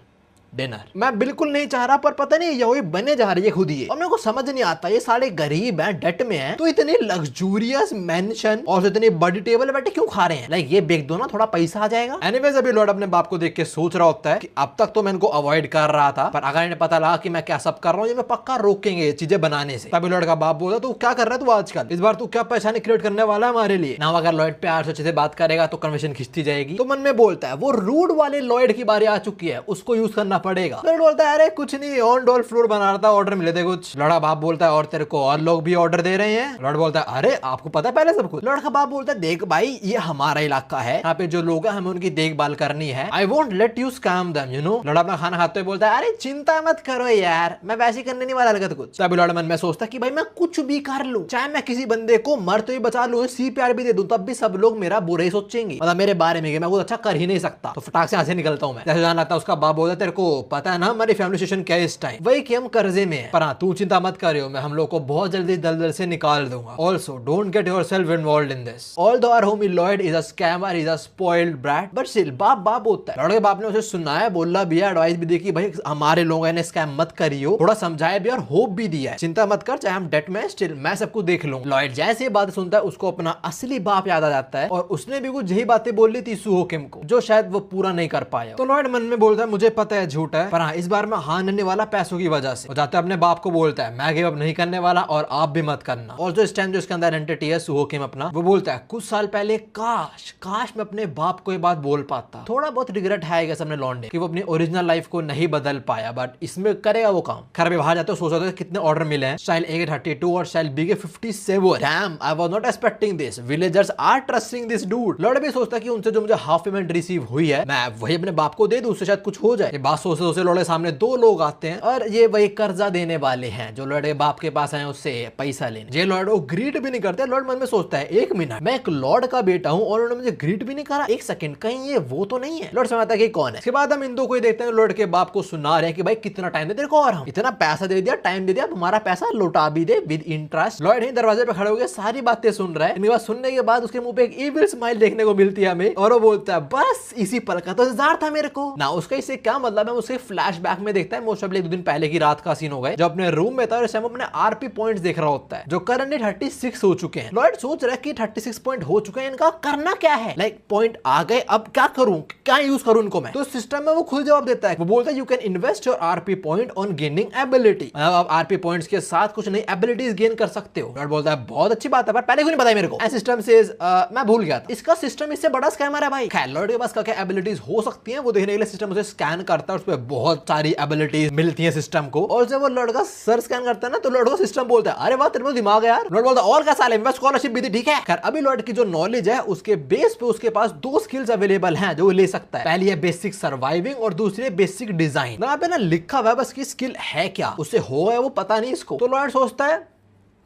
डिनर। मैं बिल्कुल नहीं चाह रहा पर पता नहीं ये बने जा रही है खुद ही, और मेरे को समझ नहीं आता ये सारे गरीब हैं, डेट में हैं, तो इतने लग्जूरियस मेंशन और इतनी बड़ी टेबल बैठे क्यों खा रहे हैं? लाइक ये बेच दो ना, थोड़ा पैसा आ जाएगा। एनीवेज अभी लॉर्ड अपने बाप को देख के सोच रहा होता है कि अब तक तो मैं इनको अवॉइड कर रहा था, पर अगर इन्हें पता लगा कि मैं क्या सब कर रहा हूँ, ये मैं पक्का रोकेंगे चीजें बनाने से। तभी लॉर्ड का बाप बोला तू क्या कर रहा है तू आजकल, इस बार तू क्या परेशानी क्रिएट करने वाला है हमारे लिए ना? अगर लॉर्ड प्यार से अच्छे से बात करेगा तो कन्वर्सेशन खिंचती जाएगी। तो मन में बोलता है वो रूड वाले लॉर्ड की बारी आ चुकी है, उसको यूज करना पड़ेगा। लॉर्ड बोलता है अरे कुछ नहीं, ऑन-डोल फ्लोर बना रहा था, ऑर्डर मिले थे कुछ। लॉर्ड का बाप बोलता है और तेरे को और लोग भी ऑर्डर दे रहे हैं? लॉर्ड बोलता है अरे आपको पता है पहले सब कुछ? लॉर्ड का बाप बोलता है देख भाई ये हमारा इलाका है, यहाँ पे जो लोग हैं हमें उनकी देखभाल करनी है। आई won't let you scam them you know. Lord अपना खाना खाते हुए बोलता है अरे चिंता मत करो यार, मैं वैसे करने नहीं वाला हरकत कुछ। तभी लॉर्ड मन में सोचता है कि भाई मैं कुछ भी कर लूं, चाहे मैं किसी बंदे को मरते हुए बचा लूं, CPR भी दे दूं, तब भी सब लोग मेरा बुरा ही सोचेंगे, मतलब मेरे बारे में मैं कुछ अच्छा कर ही नहीं सकता। तो फटाक से यहाँ से निकलता हूँ मैं। जैसे जान लगता है उसका बाप बोलता है तेरे को पता है ना हमारी फैमिली सिचुएशन क्या है टाइम, वही कि हम कर्जे में हैं, पर हाँ तू चिंता मत करियो, मैं हम लोग को बहुत जल्दी दलदल से निकाल दूंगा। Also don't get yourself involved in this. Although our homie Lloyd is a scammer, is a spoiled brat, but still बाप होता है। लॉयड के बाप ने उसे सुनाया, बोला भी है, एडवाइस भी दी कि भाई हमारे लोगों ने स्कैम मत करियो, थोड़ा समझाया भी और होप भी दिया है, चिंता मत कर, चाहे हम डेट में स्टिल मैं सब कुछ देख लूंगा। लॉयड जैसे बात सुनता है उसको अपना असली बाप याद आ जाता है, और उसने भी कुछ यही बातें बोली थी सुहोकिम को जो शायद वो पूरा नहीं कर पाया। तो लॉयड मन में बोलता है मुझे पता है झूठ है, पर हाँ इस बार मैं हारने वाला पैसों की वजह से। जाते अपने बाप को बोलता है मैं गिव अप नहीं करने वाला और आप भी मत करना। और जो इस टाइम जो इसके अंदर एंटिटी है सुहोकिम अपना, वो बोलता है कुछ साल पहले काश मैं अपने बाप को ये बात बोल पाता। थोड़ा बहुत रिग्रेट है अपने लॉन्डे कि वो अपनी ओरिजिनल लाइफ को नहीं बदल पाया, बट इसमें करेगा वो काम। खैर अभी बाहर जाते हो सोच रहे थे कितने ऑर्डर मिले हैं, स्टाइल ए के 32 और स्टाइल बी के 57। Damn I was not expecting this, villagers are trusting this dude. Lord भी सोचता कि उनसे जो मुझे हाफ पेमेंट रिसीव हुई है मैं वही अपने बाप को दे दूं, उससे शायद कुछ हो जाए। ये बात सोचते सोचते लॉर्ड के सामने दो लोग आते हैं और ये वही कर्जा देने वाले हैं जो लॉर्ड के बाप के पास आए उससे पैसा लेने। ये लॉर्ड वो ग्रीट भी नहीं करते। लॉर्ड मन में सोचता है एक मिनट, मैं एक लॉर्ड का बेटा हूँ और उन्होंने मुझे ग्रीट भी नहीं करा, एक सेकंड कहीं ये वो तो नहीं है। लॉर्ड समझता है कि कौन है। इसके बाद हम इन दो को देखते हैं, लॉर्ड के बाप को सुना रहे हैं कि भाई कितना टाइम दे तेरे को और हम इतना पैसा दे दिया, टाइम दे दिया, तुम्हारा पैसा लौटा भी दे विद इंटरेस्ट। लॉर्ड ही दरवाजे पे खड़े होकर सारी बातें सुन रहा है। इनकी बात सुनने के बाद उसके मुंह पे एक इविल स्माइल देखने को मिलती है हमें और वो बोलता है बस इसी पल का तो इंतजार था मेरे को ना। उसका इससे क्या मतलब है, उसके फ्लैशबैक में देखता है मोस्ट ऑफ एक दिन पहले की रात का सीन हो गया जब अपने रूम में था और इस टाइम अपने आरपी पॉइंट्स देख रहा होता है जो करंटली 36 हो चुके हैं। लॉर्ड सोच रहा है कि 36 पॉइंट हो चुके हैं, इनका करना क्या है, लाइक पॉइंट आ गए अब क्या करूं, क्या यूज करूं इनको मैं। तो सिस्टम में वो खुद जवाब देता है, वो बोलता है you can invest your RP point on gaining ability. आप आरपी पॉइंट्स के साथ कुछ नई एबिलिटीज गेन कर सकते हो। लॉर्ड बोलता है बहुत अच्छी बात है पर पहले क्यों नहीं बताया मेरे को। सिस्टम से मैं भूल गया था इसका सिस्टम इससे बड़ा स्कैमर है भाई। खैर लॉर्ड के पास क्या एबिलिटीज हो सकती हैं वो देखने के लिए सिस्टम उसे स्कैन करता है, उस पर बहुत सारी एबिलिटीज मिलती है सिस्टम को। और जब वो लॉर्ड का सर स्कैन करता है ना तो लॉर्ड को सिस्टम बोलता है अरे वाह तेरे को दिमाग है यार। लॉर्ड बोलता है और क्या साले मैं स्कॉलरशिप भी दी, ठीक है। खैर अभी लॉर्ड की जो नॉलेज है उसके बेस पे उसके पास दो स्किल्स अवेलेबल हैं जो वो ले सकता है। पहली है बेसिक सर्वाइविंग और दूसरी है बेसिक डिजाइन। यहाँ पे ना लिखा हुआ है बस की स्किल है क्या, उससे हो है वो पता नहीं इसको। तो लॉर्ड सोचता है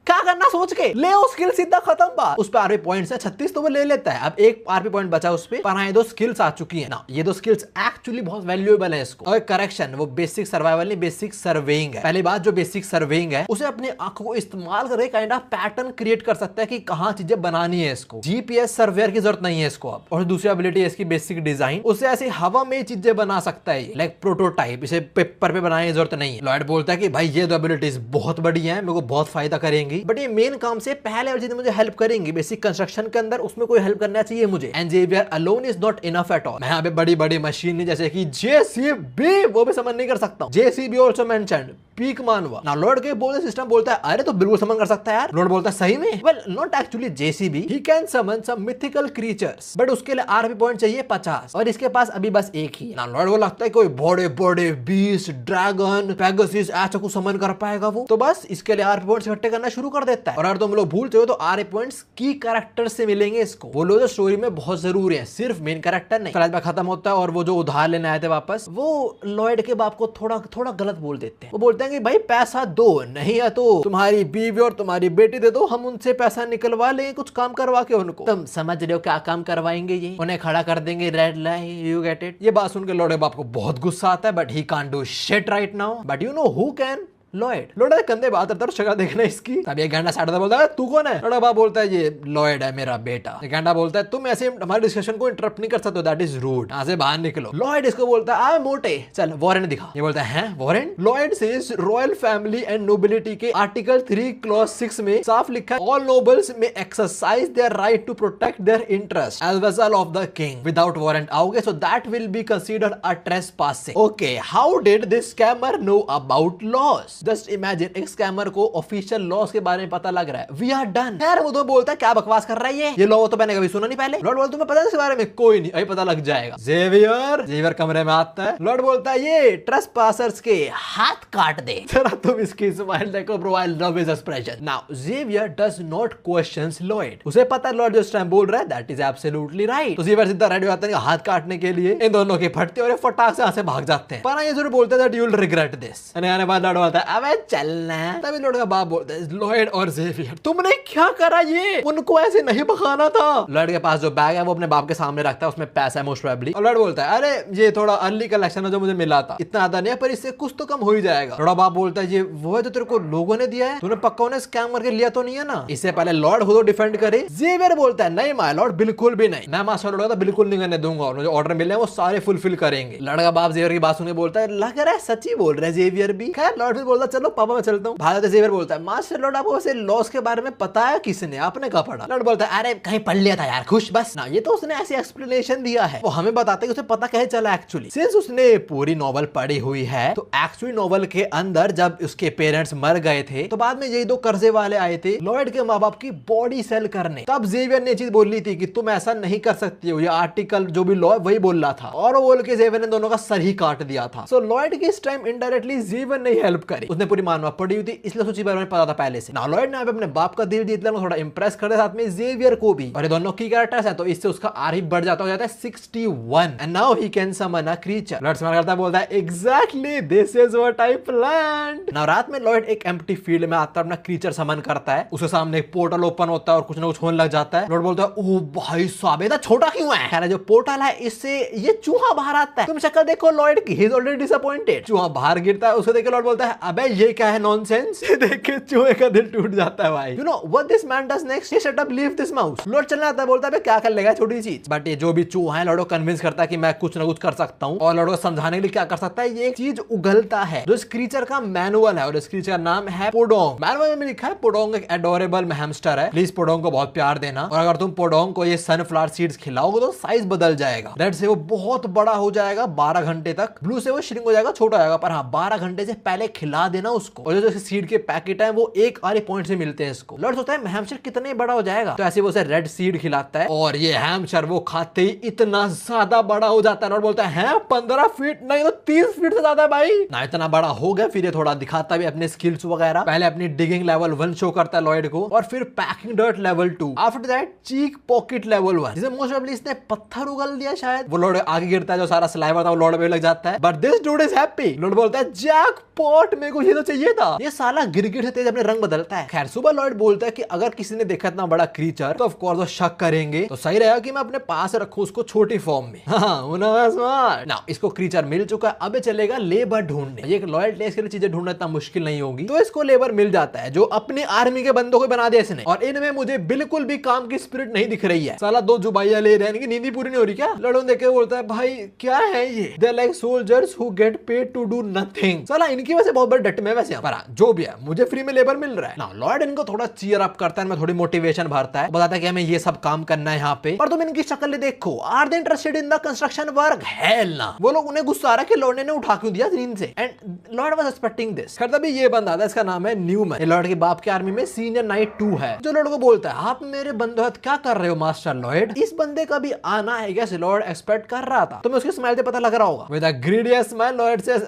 क्या करना सोच के ले वो स्किल सीधा खत्म बात। उस पे आरपी पॉइंट्स है 36 तो वो ले लेता है। अब एक आरपी पॉइंट बचा उस पे, पर हाँ ये दो स्किल्स आ चुकी है ना, ये दो स्किल्स एक्चुअली बहुत वैल्यूएबल है इसको। और करेक्शन वो बेसिक सर्वाइवल नहीं बेसिक सर्वेइंग है। पहली बात जो बेसिक सर्वेइंग है उसे अपनी आंखों को इस्तेमाल करके काइंड ऑफ पैटर्न क्रिएट कर सकता है कि कहाँ चीजें बनानी है इसको। जीपीएस सर्वेयर की जरूरत नहीं है इसको अब। और दूसरी एबिलिटी है इसकी बेसिक डिजाइन, उसे ऐसे हवा में चीजें बना सकता है लाइक प्रोटोटाइप, इसे पेपर पे बनाने की जरूरत नहीं है। लॉर्ड बोलता है कि भाई ये दो एबिलिटीज बहुत बढ़िया है, मेरे को बहुत फायदा करेंगी, बट ये मेन काम से पहले और चीजें मुझे हेल्प करेंगी बेसिक कंस्ट्रक्शन के अंदर, उसमें कोई हेल्प करना चाहिए मुझे। And Xavier alone is not enough at all. मैं यहाँ पे बड़ी बड़ी मशीन जैसे कि जेसीबी वो भी समझ नहीं कर सकता। जेसीबी आल्सो मेंशन्ड पीक मानवा ना। लॉर्ड के बोलते सिस्टम बोलता है अरे तो बिल्कुल समन कर सकता है यार। लॉर्ड बोलता है सही में, well not actually JCB, he can summon some mythical creatures but उसके लिए आरपी पॉइंट चाहिए 50 और इसके पास अभी बस एक ही ना। लॉर्ड को लगता है कोई बड़े बड़े बीस्ट ड्रैगन पेगासस ऐसा कुछ समन कर पाएगा वो, तो बस इसके लिए आरपी पॉइंट्स इकट्ठे करना शुरू कर देता है। और अगर तुम लोग भूलते हो तो आरपी पॉइंट्स की कैरेक्टर से मिलेंगे इसको, वो लोग जो स्टोरी में बहुत जरूरी है, सिर्फ मेन कैरेक्टर नहीं। फ्लैशबैक खत्म होता है और वो जो उधार लेने आए थे वापस वो लॉर्ड के बाप को थोड़ा गलत बोल देते हैं। वो बोलते हैं कि भाई पैसा दो, नहीं है तो तुम्हारी बीवी और तुम्हारी बेटी दे दो, हम उनसे पैसा निकलवा लेंगे कुछ काम करवा के उनको। तुम समझ रहे हो क्या काम करवाएंगे, ये उन्हें खड़ा कर देंगे red light, you get it. ये बात सुनकर लॉर्ड के बाप को बहुत गुस्सा आता है but he can't do shit right now, but you know who can, Lloyd. Lord कंधे बात करता है, शक्ल देखना इसकी। तब ये गैंडा साइड बोलता है तू कौन है। लॉर्ड बाप बोलता है ये लॉयड है मेरा बेटा। ये गैंडा बोलता है तुम ऐसे हमारे डिस्कशन को इंटरप्ट नहीं कर सकते, दैट इज रूड, यहाँ से बाहर निकलो। लॉयड इसको बोलता है आई मोटे चल वारंट दिखा। ये बोलता है warrant. Lloyd says royal family and nobility के आर्टिकल 3 क्लॉज 6 में साफ लिखा है all nobles may exercise their right to protect their interest as vassal of the king without warrant आओगे so that will be considered a trespassing. Okay how did this scammer know about loss. Just imagine एक scammer को official loss के बारे में पता लग रहा है, वी आर डन। यार वो तो बोलता है क्या बकवास कर रहा है ये लॉ तो मैंने कभी सुना नहीं पहले। लॉर्ड बोलता तुम्हें पता है इसके बारे में, कोई नहीं अभी पता लग जाएगा। जेवियर कमरे में आता है। लॉर्ड बोलता है ये ट्रेसपासर्स के हाथ काट दे। जरा तुम इसकी स्माइल देखो bro, I love his expression. Now Xavier does not questions Lloyd, उसे पता है लॉर्ड जो इस टाइम बोल रहा है दैट इज एब्सोल्युटली राइट। तो जेवियर सीधा रेडी हो जाता है हाथ काटने के लिए, इन दोनों के फटते और फटाक से यहाँ से भाग जाते हैं। पर ये जरूर बोलते हैं that you will regret this. आने बाद लॉर्ड बोलता है अबे चलना। तभी लॉर्ड का बाप बोलता है लॉयड और जेवियर तुमने क्या करा, ये उनको ऐसे नहीं भगाना था। लॉर्ड के पास जो बैग है वो अपने बाप के सामने रखता है, उसमें पैसा है मोस्ट प्रोबेबली। और लॉर्ड बोलता है अरे ये थोड़ा अर्ली कलेक्शन है जो मुझे मिला था, इतना ज्यादा नहीं है पर इससे कुछ तो कम हो ही जाएगा। लॉर्ड बाप बोलता है ये वो है जो तेरे को लोगों ने दिया है, तूने पक्का उन्हें स्कैम करके लिया तो नहीं है ना। इससे पहले लॉर्ड खुद डिफेंड करे। जेवियर बोलता है नहीं माय लॉर्ड बिल्कुल भी नहीं, मैं मास्टर लॉर्ड बिल्कुल नहीं करने दूंगा और मुझे ऑर्डर मिले वो सारे फुलफिल करेंगे। लॉर्ड का बाप जेवियर की बात सुनकर बोलता है लग रहा है सच्ची बोल रहा है जेवियर भी। खैर लॉर्ड भी बोलता है चलो पापा मैं चलता हूँ। भारत जेवियर बोलता है मास्टर लॉर्ड आपको वैसे लॉस के बारे में पता है किसने, आपने कहा पढ़ा। लॉर्ड बोलता है अरे कहीं पढ़ लिया था यार खुश बस ना, ये तो उसने ऐसी एक्सप्लेनेशन दिया है, वो हमें बताते कि उसे पता कैसे चला एक्चुअली। सिंस उसने पूरी नॉवल पढ़ी हुई है तो एक्चुअली नॉवल के अंदर जब उसके पेरेंट्स मर गए थे तो बाद में यही दो कर्जे वाले आए थे लॉयड के माँ बाप की बॉडी सेल करने, तब जेवियर ने चीज बोली थी कि तुम ऐसा नहीं कर सकती हो, ये आर्टिकल जो भी लॉ वही बोल रहा था और वो बोल के जेवियर ने दोनों का सर ही काट दिया था। सो लॉयड की इस टाइम इनडायरेक्टली जेवियर ने हेल्प करी। उसने पूरी मानवा पड़ी हुई थी, इसलिए उसको बारे में पता था पहले से। नाउ लॉयड ने अपने बाप का दिल जीत लिया, थोड़ा इंप्रेस कर दिया, साथ में जेवियर को भी, और ये दोनों की कैरेक्टर्स हैं, तो इससे उसका आर ही बढ़ जाता हो जाता है 61 and now he can summon a creature. Lloyd smile करता है, बोलता है exactly this is what I planned. Now रात में लॉयड एक एम्प्टी फील्ड में आता है, अपना क्रीचर समन करता है, उसके सामने एक पोर्टल ओपन होता है और कुछ ना कुछ होने लग जाता है। लॉयड बोलता है ओ भाई साहब इतना छोटा क्यों है? खैर जो पोर्टल है इससे ये चूहा बाहर आता है, तुम शक्ल देखो लॉयड की, ही इज ऑलरेडी डिसअपॉइंटेड। चूहा बाहर गिरता है, उसे देख के लॉयड बोलता है अबे ये क्या है नॉनसेंस। देख के चूहे का दिल टूट जाता है भाई। You know what this man does next, he shut up leave this mouse. Lloyd चलना आता है, बोलता है क्या कर लेगा छोटी चीज, बट ये जो भी चूहा है लॉयड को कन्विंस करता है कि मैं कुछ ना कुछ कर सकता हूँ, और लॉयड को समझाने के लिए क्या कर सकता है, ये एक चीज उगलता है जो इस क्रीचर का मैनुअल है, और इस क्रीचर का नाम है पोडोंग। मैनुअल में लिखा है पोडोंग एक एडोरेबल हैमस्टर है, प्लीज पोडोंग को बहुत प्यार देना, और अगर तुम पोडोंग को ये सनफ्लावर सीड्स खिलाओगे तो साइज बदल जाएगा। रेड से वो बहुत बड़ा हो जाएगा 12 घंटे तक, ब्लू से वो श्रिंक हो जाएगा, छोटा हो जाएगा, पर हाँ 12 घंटे से पहले खिला देना उसको। और जो सीड के पैकेट है वो एक आरे पॉइंट से मिलते हैं इसको। लॉयड सोचता है हैमस्टर कितने बड़ा हो जाएगा, तो ऐसे वो उसे रेड सीड खिलाता है, और ये हैमस्टर वो खाते ही इतना ज्यादा बड़ा हो जाता है। लॉयड बोलता है 15 फीट नहीं तो 30 फीट से ज्यादा भाई ना, इतना बड़ा हो गया। फिर ये थोड़ा दिखाता भी अपने स्किल्स वगैरह, पहले अपनी डिगिंग लेवल 1 शो करता है लॉयड को, और फिर packing dirt level 2, after that cheek pocket level 1, जिसे मोस्ट प्रोबेबली इसने पत्थर उगल दिया शायद। वो लॉयड आगे गिरता है, जो सारा स्लाइवर था वो लॉयड पे लग जाता है, but this dude is happy. Lloyd बोलता है जैकपॉट, मेरे को ये तो चाहिए था। ये साला गिरगिट से तेज अपने रंग बदलता है। खैर सुबह लॉयड बोलता है कि अगर किसी ने देखा इतना बड़ा क्रीचर तो ऑफ कोर्स वो शक करेंगे, तो सही रहेगा कि मैं अपने पास रखूं उसको छोटी फॉर्म में। ना इसको क्रीचर मिल चुका है, अब चलेगा लेबर ढूंढने। ये लॉयल टेस्ट के लिए चीजें ढूंढना इतना मुश्किल नहीं होगी, तो इसको लेबर मिल जाता है जो अपनी आर्मी के बंदों को बना दिया इसने, और इनमें मुझे बिल्कुल भी काम की स्पिरिट नहीं दिख रही है। साला 2 जुबाइयां ले रहे हैं, इनकी नींद पूरी नहीं हो रही क्या? लड़ों देख के बोलता है भाई क्या है ये, they like soldiers who get paid to do nothing. साला इनकी वजह से बहुत बड़े डट में वैसे, पर जो भी है मुझे फ्री में लेबर मिल रहा है ना। लॉयड इनको थोड़ा चीयर अप करता है, मैं थोड़ी मोटिवेशन भरता है, बताता है कि हमें ये सब काम करना है यहाँ पे, पर तुम इनकी शक्ल देखो, are they interested in the construction work? Hell ना। वो लोग उन्हें गुस्सा आ रहा है कि लॉयड ने उठा क्यों दिया नींद से, and Lloyd was expecting this. खैर तभी ये बंदा था, इसका नाम है न्यूमैन, लॉयड के बाप के आर्मी में सीनियर नाइट 2 है, जो लॉयड को बोलता है आप मेरे बंदो क्या कर रहे हो मास्टर लॉयड, इस बंदे का भी आना है क्या? लॉयड एक्सपेक्ट कर रहा था, तुम्हें उसकी स्माइल से पता लग रहा होगा। With a greedy smile Lloyd says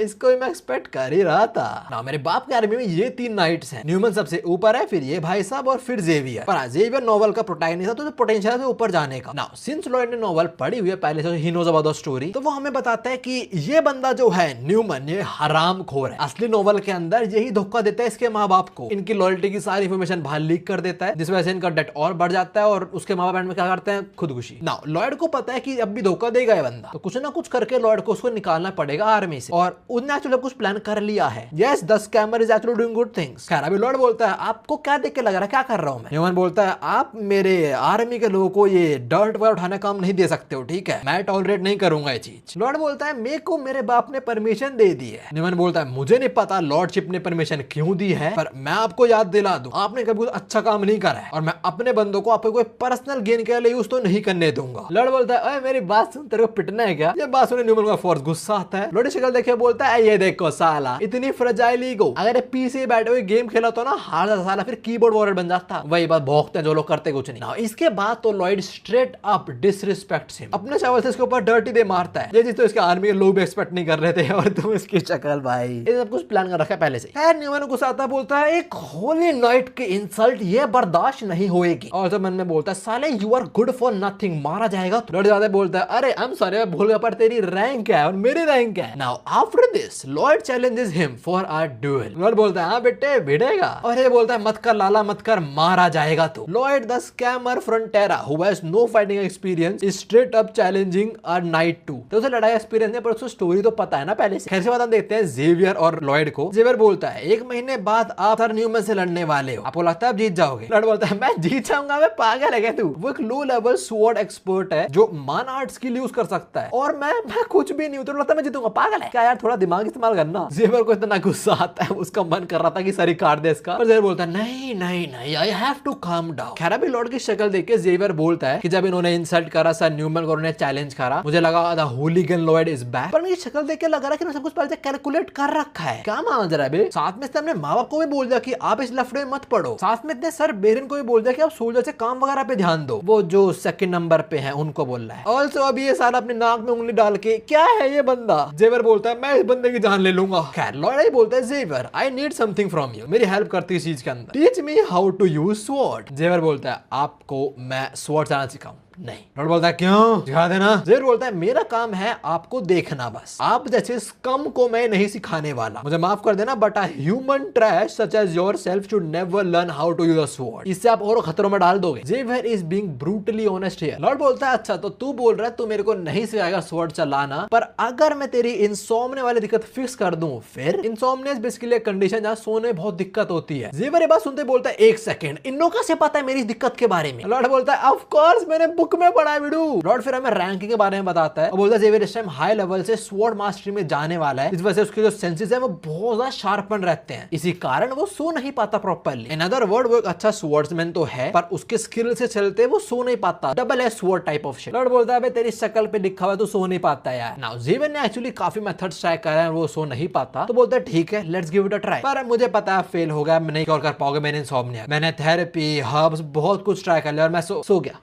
इसको मैं एक्सपेक्ट कर ही रहा था ना। मेरे बाप के आर्मी में ये 3 नाइट्स हैं, न्यूमैन सबसे ऊपर है, फिर ये भाई साहब, और फिर जेवियर। पर जेवियर नोवेल का प्रोटैगनिस्ट था, तो पोटेंशियल है ऊपर जाने का। नाउ सिंस लॉयड ने नोवेल पढ़ी हुई है पहले से, he knows about the story, तो वो हमें बताता है कि ये बंदा जो है न्यूमैन, ये हरामखोर है। असली नोवेल के अंदर यही धोखा देता है इसके माँ बाप को, इनकी लॉयल्टी की सारी इंफॉर्मेशन बाहर लीक कर देता है, जिस वजह से इनका डेट और बढ़ जाता है, और उसके माँ बाप एंड में क्या करते हैं, खुदकुशी। नाउ लॉयड को पता है कि अब भी धोखा देगा ये बंदा, तो कुछ ना कुछ करके लॉयड को उसको निकालना पड़ेगा आर्मी से, और उसने एक्चुअली कुछ प्लान कर लिया है। Yes the scammer is actually doing good things. खैर अभी लॉयड बोलता है आपको क्या देख के लग रहा है, क्या कर रहा हूं मैं? न्यूमैन बोलता है आप मेरे आर्मी के लोगों को ये डर्ट वगैरह उठाने का काम नहीं दे सकते हो, ठीक है, मैं टॉलरेट नहीं करूंगा ये चीज। लॉयड बोलता है मेरे को मेरे बाप ने परमिशन दे दी है। न्यूमैन बोलता है मुझे नहीं पता लॉर्डशिप ने परमिशन क्यों दी है, पर मैं आपको याद दिला दूं, आपने कभी कुछ अच्छा काम नहीं करा है, और मैं अपने बंदों को आपको कोई पर्सनल गेन के लिए यूज तो नहीं करने दूंगा। लॉयड बोलता है मेरी बात सुन, तेरे को पिटना है क्या? ये बात सुने न्यूमैन का फोर्स गुस्सा आता है। लॉयड शक्ल देखे बोलता है ये देखो साला इतनी फ्रेजाइल ईगो, अगर पीसी बैठे हुए गेम खेला तो ना हार जाता साला, फिर कीबोर्ड वॉरियर बन जाता। वही बात भौंकते हैं जो लोग करते कुछ नहीं। इसके बाद तो लॉयड स्ट्रेट अप डिसरिस्पेक्ट्स हिम, अपने चावल से इसके ऊपर डर्टी दे मारता है। ये चीज तो इसके आर्मी के लोग भी एक्सपेक्ट नहीं कर रहे थे, और तुम इसकी शक्ल भाई, ये सब कुछ प्लान कर रखा है पहले से। खैर न्यूमैन गुस्सा आता बोलता है एक होली नाइट की इंसल्ट ये बर्दाश्त नहीं होएगी, और तो मन में बोलता है साले you are good for nothing, मारा जाएगा। लॉयड ज्यादा बोलता है अरे आई एम सॉरी मैं भूल गया, पर तेरी रैंक क्या है और मेरी रैंक क्या है? Now after this Lloyd challenges him for a dual. Lloyd बोलता है हाँ बेटे भिड़ेगा, और ये बोलता है मत कर लाला मत कर, मारा जाएगा तू। Lloyd the scammer Frontera who has no fighting experience is straight up challenging a knight 2, तो उसे लड़ाई एक्सपीरियंस है पर उसको स्टोरी तो पता है ना पहले से। खैर से बाद हम देखते हैं जेवियर और लॉयड को। जेवियर बोलता है 1 महीने बाद आप सर न्यूमैन से लड़ने वाले हो, आपको लगता है आप जीत जाओगे? लॉयड बोलता है मैं जीत जाऊंगा, मैं पागल है क्या तू? वो एक लो लेवल स्वॉर्ड एक्सपर्ट है जो मान आर्ट स्किल यूज कर सकता है, और मैं कुछ भी नहीं हूं, तो लगता है मैं जीतूंगा? पागल है क्या यार, थोड़ा दिमाग इस्तेमाल करना। जेवियर को इतना गुस्सा आता है, उसका मन कर रहा था कि सरी काट दे इसका, पर जेवियर बोलता है नहीं नहीं नहीं I have to calm down. खैर अभी लॉर्ड की शक्ल देख के जेवियर बोलता है कि जब इन्होंने इंसल्ट करा सर न्यूमैन को, उन्होंने चैलेंज करा, मुझे लगा the hooligan Lloyd is back, पर मेरी शक्ल देख के लग रहा है कि सब कुछ पहले से कैलकुलेट कर रखा है। क्या मान जरा बे? साथ में अपने माँ बाप को भी बोल दिया कि आप इस लफड़े में मत पड़ो, साथ में इतने सर बेरन को भी बोल दिया कि आप सोल्जर से काम वगैरह पे ध्यान दो, वो जो सेकंड नंबर पे है उनको बोल रहा है। ऑल्सो अभी ये साला अपने नाक में उंगली डाल के क्या है ये बंदा? जेवियर बोलता है मैं इस बंदे की जान ले लूंगा। खैर लॉर्ड बोलता है Xavier I need something from you, मेरी हेल्प करती है इस चीज के अंदर, teach me how to use sword. Xavier बोलता है आपको मैं स्वॉर्ड चलाना सिखाऊं? नहीं। लॉर्ड बोलता है क्यों, सिखा देना। जेवर बोलता है मेरा काम है आपको देखना बस, आप जैसे स्कम को मैं नहीं सिखाने वाला, मुझे माफ कर देना but a human trash such as yourself should never learn how to use a sword, इससे आप और खतरों में डाल दोगे। Xavier is being brutally honest here. Lord बोलता है अच्छा तो तू बोल रहा है तू मेरे को नहीं सिखाएगा स्वॉर्ड चलाना, पर अगर मैं तेरी इंसोम्निया वाली दिक्कत फिक्स कर दूं फिर? इंसोम्निया बेसिकली एक कंडीशन जहां सोने में बहुत दिक्कत होती है। जेवर ये बात सुनते बोलता है एक सेकंड, इन लोगों से पता है मेरी दिक्कत के बारे में? लॉर्ड बोलता है ऑफ कोर्स मैंने बुक में पढ़ा है बिडू। लॉर्ड फिर हमें रैंकिंग के बारे में बताता है और बोलता है जेवियर इस टाइम हाई लेवल से स्वॉर्ड मास्टरी में जाने वाला है, इस वजह से उसके जो सेंसेस है वो बहुत ज्यादा शार्पन रहते हैं, इसी कारण वो सो नहीं पाता प्रॉपर्ली। इन अदर वर्ड वो एक अच्छा स्वॉर्ड्समैन तो है पर उसके स्किल से चलते वो सो नहीं पाता, double edge sword type of shit. Lord बोलता है तेरी शक्ल पे लिखा हुआ तो सो नहीं पाता यार। नाउ जेवियर ने एक्चुअली काफी मेथड्स ट्राई करा है वो सो नहीं पाता, तो बोलता है ठीक है let's give it a try, पर मुझे पता है फेल हो गया, मैं नहीं कर पाओगे, मैंने इंसोम्निया, मैंने थेरेपी हर्ब्स बहुत कुछ ट्राई कर लिया और मैं सो गया।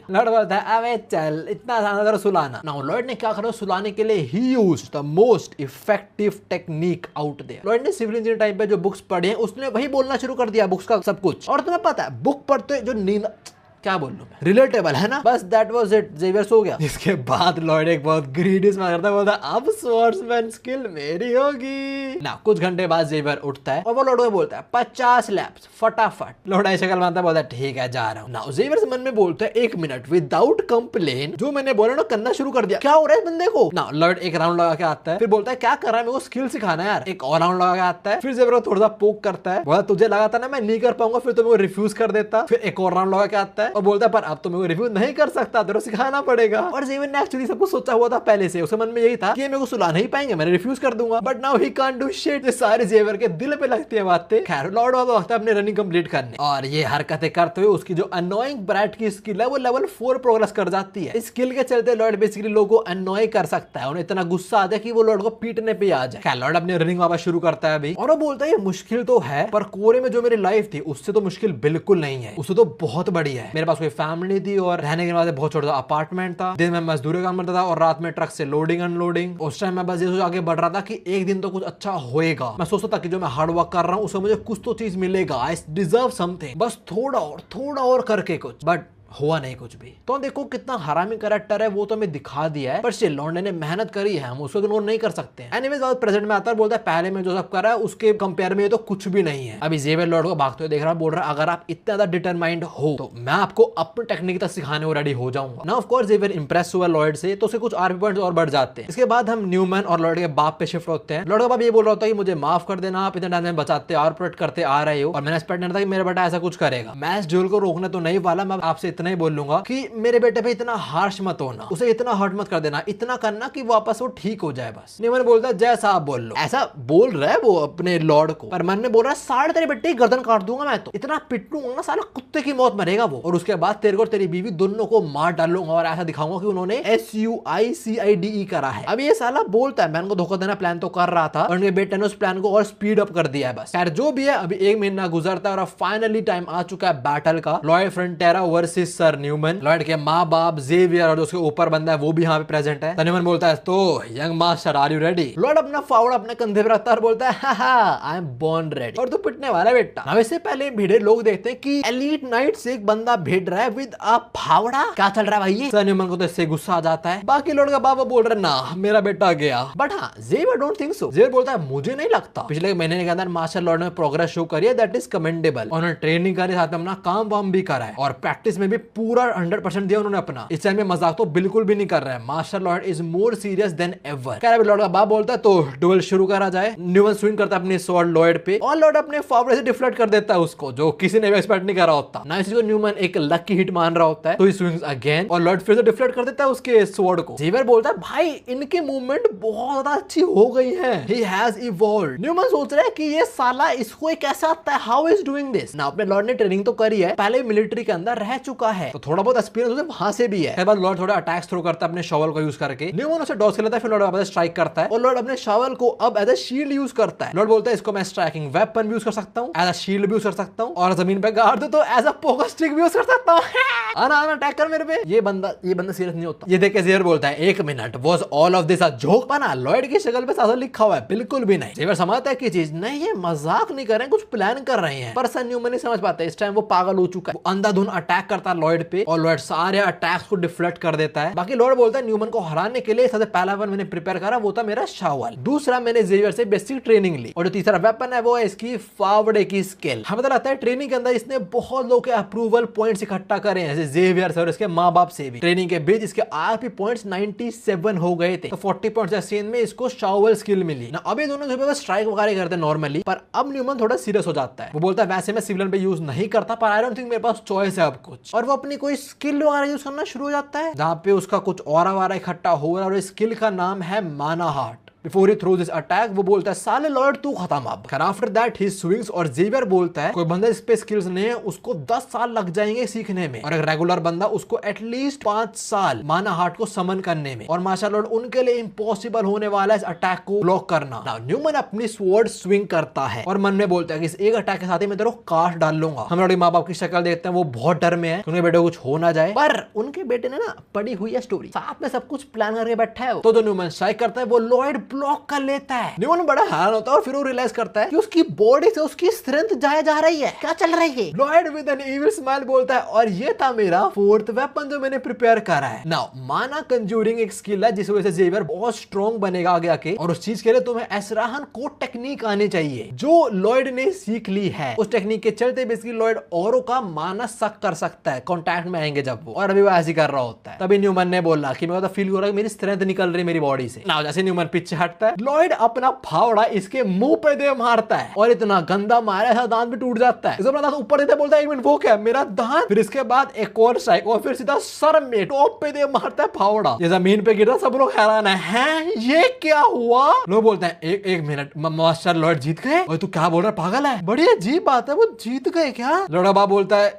लॉर्ड बोलता है अबे चल इतना ज्यादा सुलाना। नाउ लॉर्ड ने क्या करा सुलाने के लिए he used the most effective technique out there. Lord ने सिविल इंजीनियर टाइम पे जो बुक्स पढ़े हैं उसने वही बोलना शुरू कर दिया बुक्स का सब कुछ, और तुम्हें पता है बुक पढ़ते जो नींद क्या बोल लूं मैं, रिलेटेबल है ना, बस दैट वाज इट। जेवियर सो गया। इसके बाद लॉर्ड एक बहुत ग्रीडी स्माइल करता है, बोलता है अब स्वॉर्ड्समैन स्किल मेरी होगी ना। कुछ घंटे बाद जेवियर उठता है और वो लॉर्ड को बोलता है 50 लैप्स फटाफट। लॉर्ड ऐसे शक्ल मानता है, बोलता है ठीक है जा रहा हूं। नाउ जेवियर मन में बोलता है एक मिनट विदाउट कंप्लेन जो मैंने बोला ना करना शुरू कर दिया, क्या हो रहा है बंदे को। ना लॉर्ड एक राउंड लगा के आता है, फिर बोलता है क्या कर रहा है, मेरे को स्किल सिखाना है यार। एक और राउंड लगा के आता है, फिर जेवियर को थोड़ा सा पोक करता है, बोला तुझे लगा था ना मैं नहीं कर पाऊंगा, फिर तो मेरे को रिफ्यूज कर देता। फिर एक और राउंड लगा के आता है और बोलता है पर अब मेरे को रिव्यू नहीं कर सकता, तेरे सिखाना पड़ेगा। और जेवियर ने एक्चुअली सब कुछ सोचा हुआ था पहले से, उसके मन में यही था कि मेरे को सुला नहीं पाएंगे, मैंने रिफ्यूज कर दूंगा, but now he can't do shit. ये सारे जेवियर के दिल पे लगती है बातें। खैर लॉर्ड वाला वक्त अपने रनिंग कंप्लीट करने और ये हरकतें करते हुए उसकी जो अनोइंग ब्रैट की स्किल है वो लेवल 4 प्रोग्रेस कर जाती है। इस स्किल के चलते लॉर्ड बेसिकली लोगों को अनोय कर सकता है, उन्हें इतना गुस्सा आता है कि वो लॉर्ड को पीटने पे आ जाए। खैर लॉर्ड अपनी रनिंग वापस शुरू करता है अभी और वो बोलता है ये मुश्किल तो है पर कोरे में जो मेरी लाइफ थी उससे तो मुश्किल बिल्कुल नहीं है, उससे तो बहुत बड़ी है। मेरे पास कोई फैमिली थी और रहने के बाद बहुत छोटा अपार्टमेंट था, दिन में मजदूरी काम करता था और रात में ट्रक से लोडिंग अनलोडिंग। उस टाइम मैं बस ये आगे बढ़ रहा था कि एक दिन तो कुछ अच्छा होएगा, मैं सोचता था कि जो मैं हार्ड वर्क कर रहा हूँ उससे मुझे कुछ तो चीज मिलेगा, आई डिजर्व समथिंग, बस थोड़ा और करके कुछ, बट हुआ नहीं कुछ भी। तो देखो कितना हरामी कैरेक्टर है वो तो हमें दिखा दिया है, पर स्टिल लॉन्डे ने मेहनत करी है, हम उसको इग्नोर नहीं कर सकते हैं। एनीवेज बाद प्रेजेंट में आता है, बोलता है पहले में जो सब करा है उसके कंपेयर में ये तो कुछ भी नहीं है। अभी जेवियर लॉर्ड को भागते हुए देख रहा है, बोल रहा है अगर आप इतना ज्यादा डिटरमाइंड हो तो मैं आपको अपनी टेक्निक तक सिखाने को रेडी हो जाऊंगा ना। ऑफ कोर्स जेवियर इंप्रेस हुआ लॉर्ड से, तो उसे कुछ आरपी पॉइंट्स और बढ़ जाते हैं। इसके बाद हम न्यूमैन और लॉर्ड के बाप पे शिफ्ट होते हैं। लॉर्ड का बाप ये बोल रहा होता है कि मुझे माफ कर देना, आप इतने टाइम में बचाते और प्रोटेक्ट करते आ रहे हो और मैंने एक्सपेक्ट नहीं था कि मेरा बेटा ऐसा कुछ करेगा। मैं इस ड्यूल को रोकने तो नहीं वाला, मैं आपसे इतना ही बोलूंगा कि मेरे बेटे पे इतना हार्श मत होना, उसे इतना हर्ट मत कर देना, इतना करना कि वापस वो ठीक हो जाए बस। न्यूमैन बोलता है जैसा आप बोल लो। ऐसा बोल रहा है वो अपने लॉर्ड को, पर मन में बोल रहा है साढ़े तेरे बेटे की गर्दन काट दूंगा मैं, तो इतना पिटूंगा ना साला कुत्ते की मौत मरेगा वो, और उसके बाद तेरे को तेरी बीवी दोनों को मार डालूंगा और ऐसा दिखाऊंगा कि उन्होंने SUICIDE करा है। अब ये साला बोलता है मैं उनको धोखा देना प्लान तो कर रहा था और उनके बेटे ने उस प्लान को और स्पीड अप कर दिया है बस। खैर जो भी है अभी 1 महीना गुजरता है और अब फाइनली टाइम आ चुका है बैटल का, lord Frontera versus sir Newman. Lord के माँ बाप जेवियर और जो उसके ऊपर बंदा है वो भी यहाँ पे प्रेजेंट है। न्यूमैन बोलता है तो young master are you ready. Lord अपना फावड़ा अपने कंधे पे रखता है और बोलता है आई एम बोर्न रेडी, और तू पिटने वाला बेटा। अब इससे पहले भिड़े लोग देखते हैं कि एलीट नाइट से एक बंदा भिड़ रहा है विद अ फावड़ा, क्या चल रहा है भाई। सर न्यूमैन को तो इससे गुस्सा आ जाता है। बाकी लॉर्ड का बाबा बोल रहा है ना मेरा बेटा गया, बट हाँ Xavier don't think so. Xavier बोलता है मुझे नहीं लगता, पिछले महीने के अंदर मास्टर लॉर्ड ने प्रोग्रेस शो करी है, दैट इज कमेंडेबल। उन्होंने ट्रेनिंग करी, साथ में अपना काम वाम भी करा है और प्रैक्टिस में भी पूरा 100% दिया उन्होंने अपना। इस टाइम में मजाक तो बिल्कुल भी नहीं कर रहा है। Master Lord is more serious then ever. खैर लॉर्ड का बाप बोलता है तो डुएल शुरू करा जाए। न्यूमैन स्विंग करता है अपने स्वॉर्ड लॉर्ड पे और लॉर्ड अपने फावड़े से डिफ्लेक्ट कर देता है उसको, जो किसी ने भी एक्सपेक्ट नहीं करा होता ना। इसी को न्यूमैन एक लकी हिट मान रहा होता है, तो ही स्विंग्स अगेन और लॉर्ड फिर से डिफ्लेक्ट कर देता है उसके स्वॉर्ड को। जेवियर बोलता है भाई इनकी मूवमेंट बहुत ज्यादा अच्छी हो गई है, ही हैज इवॉल्व्ड। न्यूमैन सोच रहा है कि ये साला इसको कैसे आता है, हाउ इज डूइंग दिस। ना अपने लॉर्ड ने ट्रेनिंग तो करी है, पहले मिलिट्री के अंदर रह चुका चुका है, तो थोड़ा बहुत एक्सपीरियंस उसे वहां से भी है। फिर बाद लॉर्ड थोड़ा अटैक्स थ्रो करता है अपने शॉवल को यूज करके। न्यूमन उसे डॉज कर लेता है, फिर लॉर्ड वापस स्ट्राइक करता है और लॉर्ड अपने शॉवल को अब एज अ शील्ड यूज करता है। लॉर्ड बोलता है इसको मैं स्ट्राइकिंग वेपन भी यूज कर सकता हूँ, एज अ शील्ड भी यूज कर सकता हूँ, और जमीन पे गाड़ दो तो एज अ पोकर स्टिक भी यूज कर सकता हूँ। आना आना अटैक कर मेरे पे। ये बंदा सीरियस नहीं होता। ये देख के जेवियर बोलता है 1 minute, was all of this a joke? बना लॉयड की शक्ल पे सादा लिखा हुआ है, बिल्कुल भी नहीं। जेवियर समझता है कि चीज नहीं, ये मजाक नहीं कर रहे हैं, कुछ प्लान कर रहे हैं। पर सन न्यूमन नहीं समझ पाता, इस टाइम वो पागल हो चुका है। वो अंधाधुन अटैक करता है लॉयड पे और लॉयड सारे अटैक्स को डिफ्लेक्ट कर देता है। बाकी लॉयड बोलता है न्यूमन को हराने के लिए सबसे पहला वेपन मैंने प्रिपेयर करा वो था मेरा शावल, दूसरा मैंने जेवियर से बेसिक ट्रेनिंग ली, और जो तीसरा वेपन है वो है इसकी फावड़े की स्किल। हमें तो लगता है ट्रेनिंग के अंदर इसने बहुत लोगों के अप्रूवल पॉइंट्स इकट्ठा करे हैं, जैसे जेवियर से और इसके माँ बाप से भी। ट्रेनिंग के बीच इसके आरपी पॉइंट्स 97 हो गए थे, तो 40 पॉइंट्स या सीन में इसको शावल स्किल मिली ना। अभी दोनों जो स्ट्राइक वगैरह करते हैं नॉर्मली, पर अब न्यूमन थोड़ा सीरियस हो जाता है। वो बोलता है वैसे मैं सिविलियन पे यूज नहीं करता, पर आई डोंट थिंक मेरे पास चॉइस है अब कुछ, और वो अपनी कोई स्किल वगैरह यूज करना शुरू हो जाता है, जहां पे उसका कुछ और इकट्ठा हो रहा है, और स्किल का नाम है माना heart. Before he throws his attack, वो बोलता है साले लॉर्ड तू खत्म अब। आफ्टर दैट ही स्विंग्स, और जेवियर बोलता है कोई बंदा इस पे स्किल्स नहीं है उसको 10 साल लग जाएंगे सीखने में, और एक रेगुलर बंदा उसको एटलीस्ट 5 साल माना हार्ट को समन करने में, और मार्शल लॉर्ड उनके लिए इम्पॉसिबल होने वाला है इस अटैक को ब्लॉक करना। नाउ न्यूमन अपनी स्वॉर्ड स्विंग करता है और मन में बोलता है कि इस एक अटैक के साथ ही मैं तेरे को काट डाल लूंगा। हम लॉर्ड माँ बाप की शक्ल देखते हैं, वो बहुत डर में है उनके बेटे को कुछ हो ना जाए, पर उनके बेटे ने ना पड़ी हुई है स्टोरी, साथ में सब कुछ प्लान करके बैठा है। तो जो न्यूमन स्ट्राइक करता है वो लॉर्ड ब्लॉक कर लेता है। न्यूमन बड़ा हैरान होता है और फिर वो रियलाइज करता है कि उसकी बॉडी से उसकी स्ट्रेंथ जाया जा रही है, क्या चल रही है। Lloyd with an evil smile बोलता है और ये था मेरा 4th वेपन जो मैंने प्रिपेयर करा है। नाउ माना कंजूरिंग एक स्किल है जिस वजह से जेवियर बहुत स्ट्रॉन्ग बनेगा आगे आके, और उस चीज के लिए तुम्हें एसराहन को टेक्निक आनी चाहिए जो लॉयड ने सीख ली है। उस टेक्निक के चलते बेसिकली लॉयड औरों का माना शक कर सकता है कॉन्टैक्ट में आएंगे जब वो, और अभी वो ऐसे कर रहा होता है। तभी न्यूमन ने बोला कि मेरे को तो फील हो रहा है मेरी स्ट्रेंथ निकल रही मेरी बॉडी से। नाउ जैसे न्यूमन पीछे हटता है, लॉयड अपना फावड़ा इसके मुंह पे दे मारता है, और इतना गंदा मारा है दांत भी टूट जाता है। इसको अपना दांत ऊपर देता बोलता है 1 मिनट वो क्या मेरा दांत। फिर इसके बाद एक और स्ट्राइक, और फिर सीधा सर में टॉप पे दे मारता है फावड़ा। ये जमीन पे गिरता, सब लोग हैरान है ये क्या हुआ। लोग बोलते हैं एक मिनट मास्टर लॉर्ड जीत गए। और तू क्या बोल रहा है, पागल है, बड़ी अजीब बात है, वो जीत गए क्या। लॉर्ड बाप बोलता है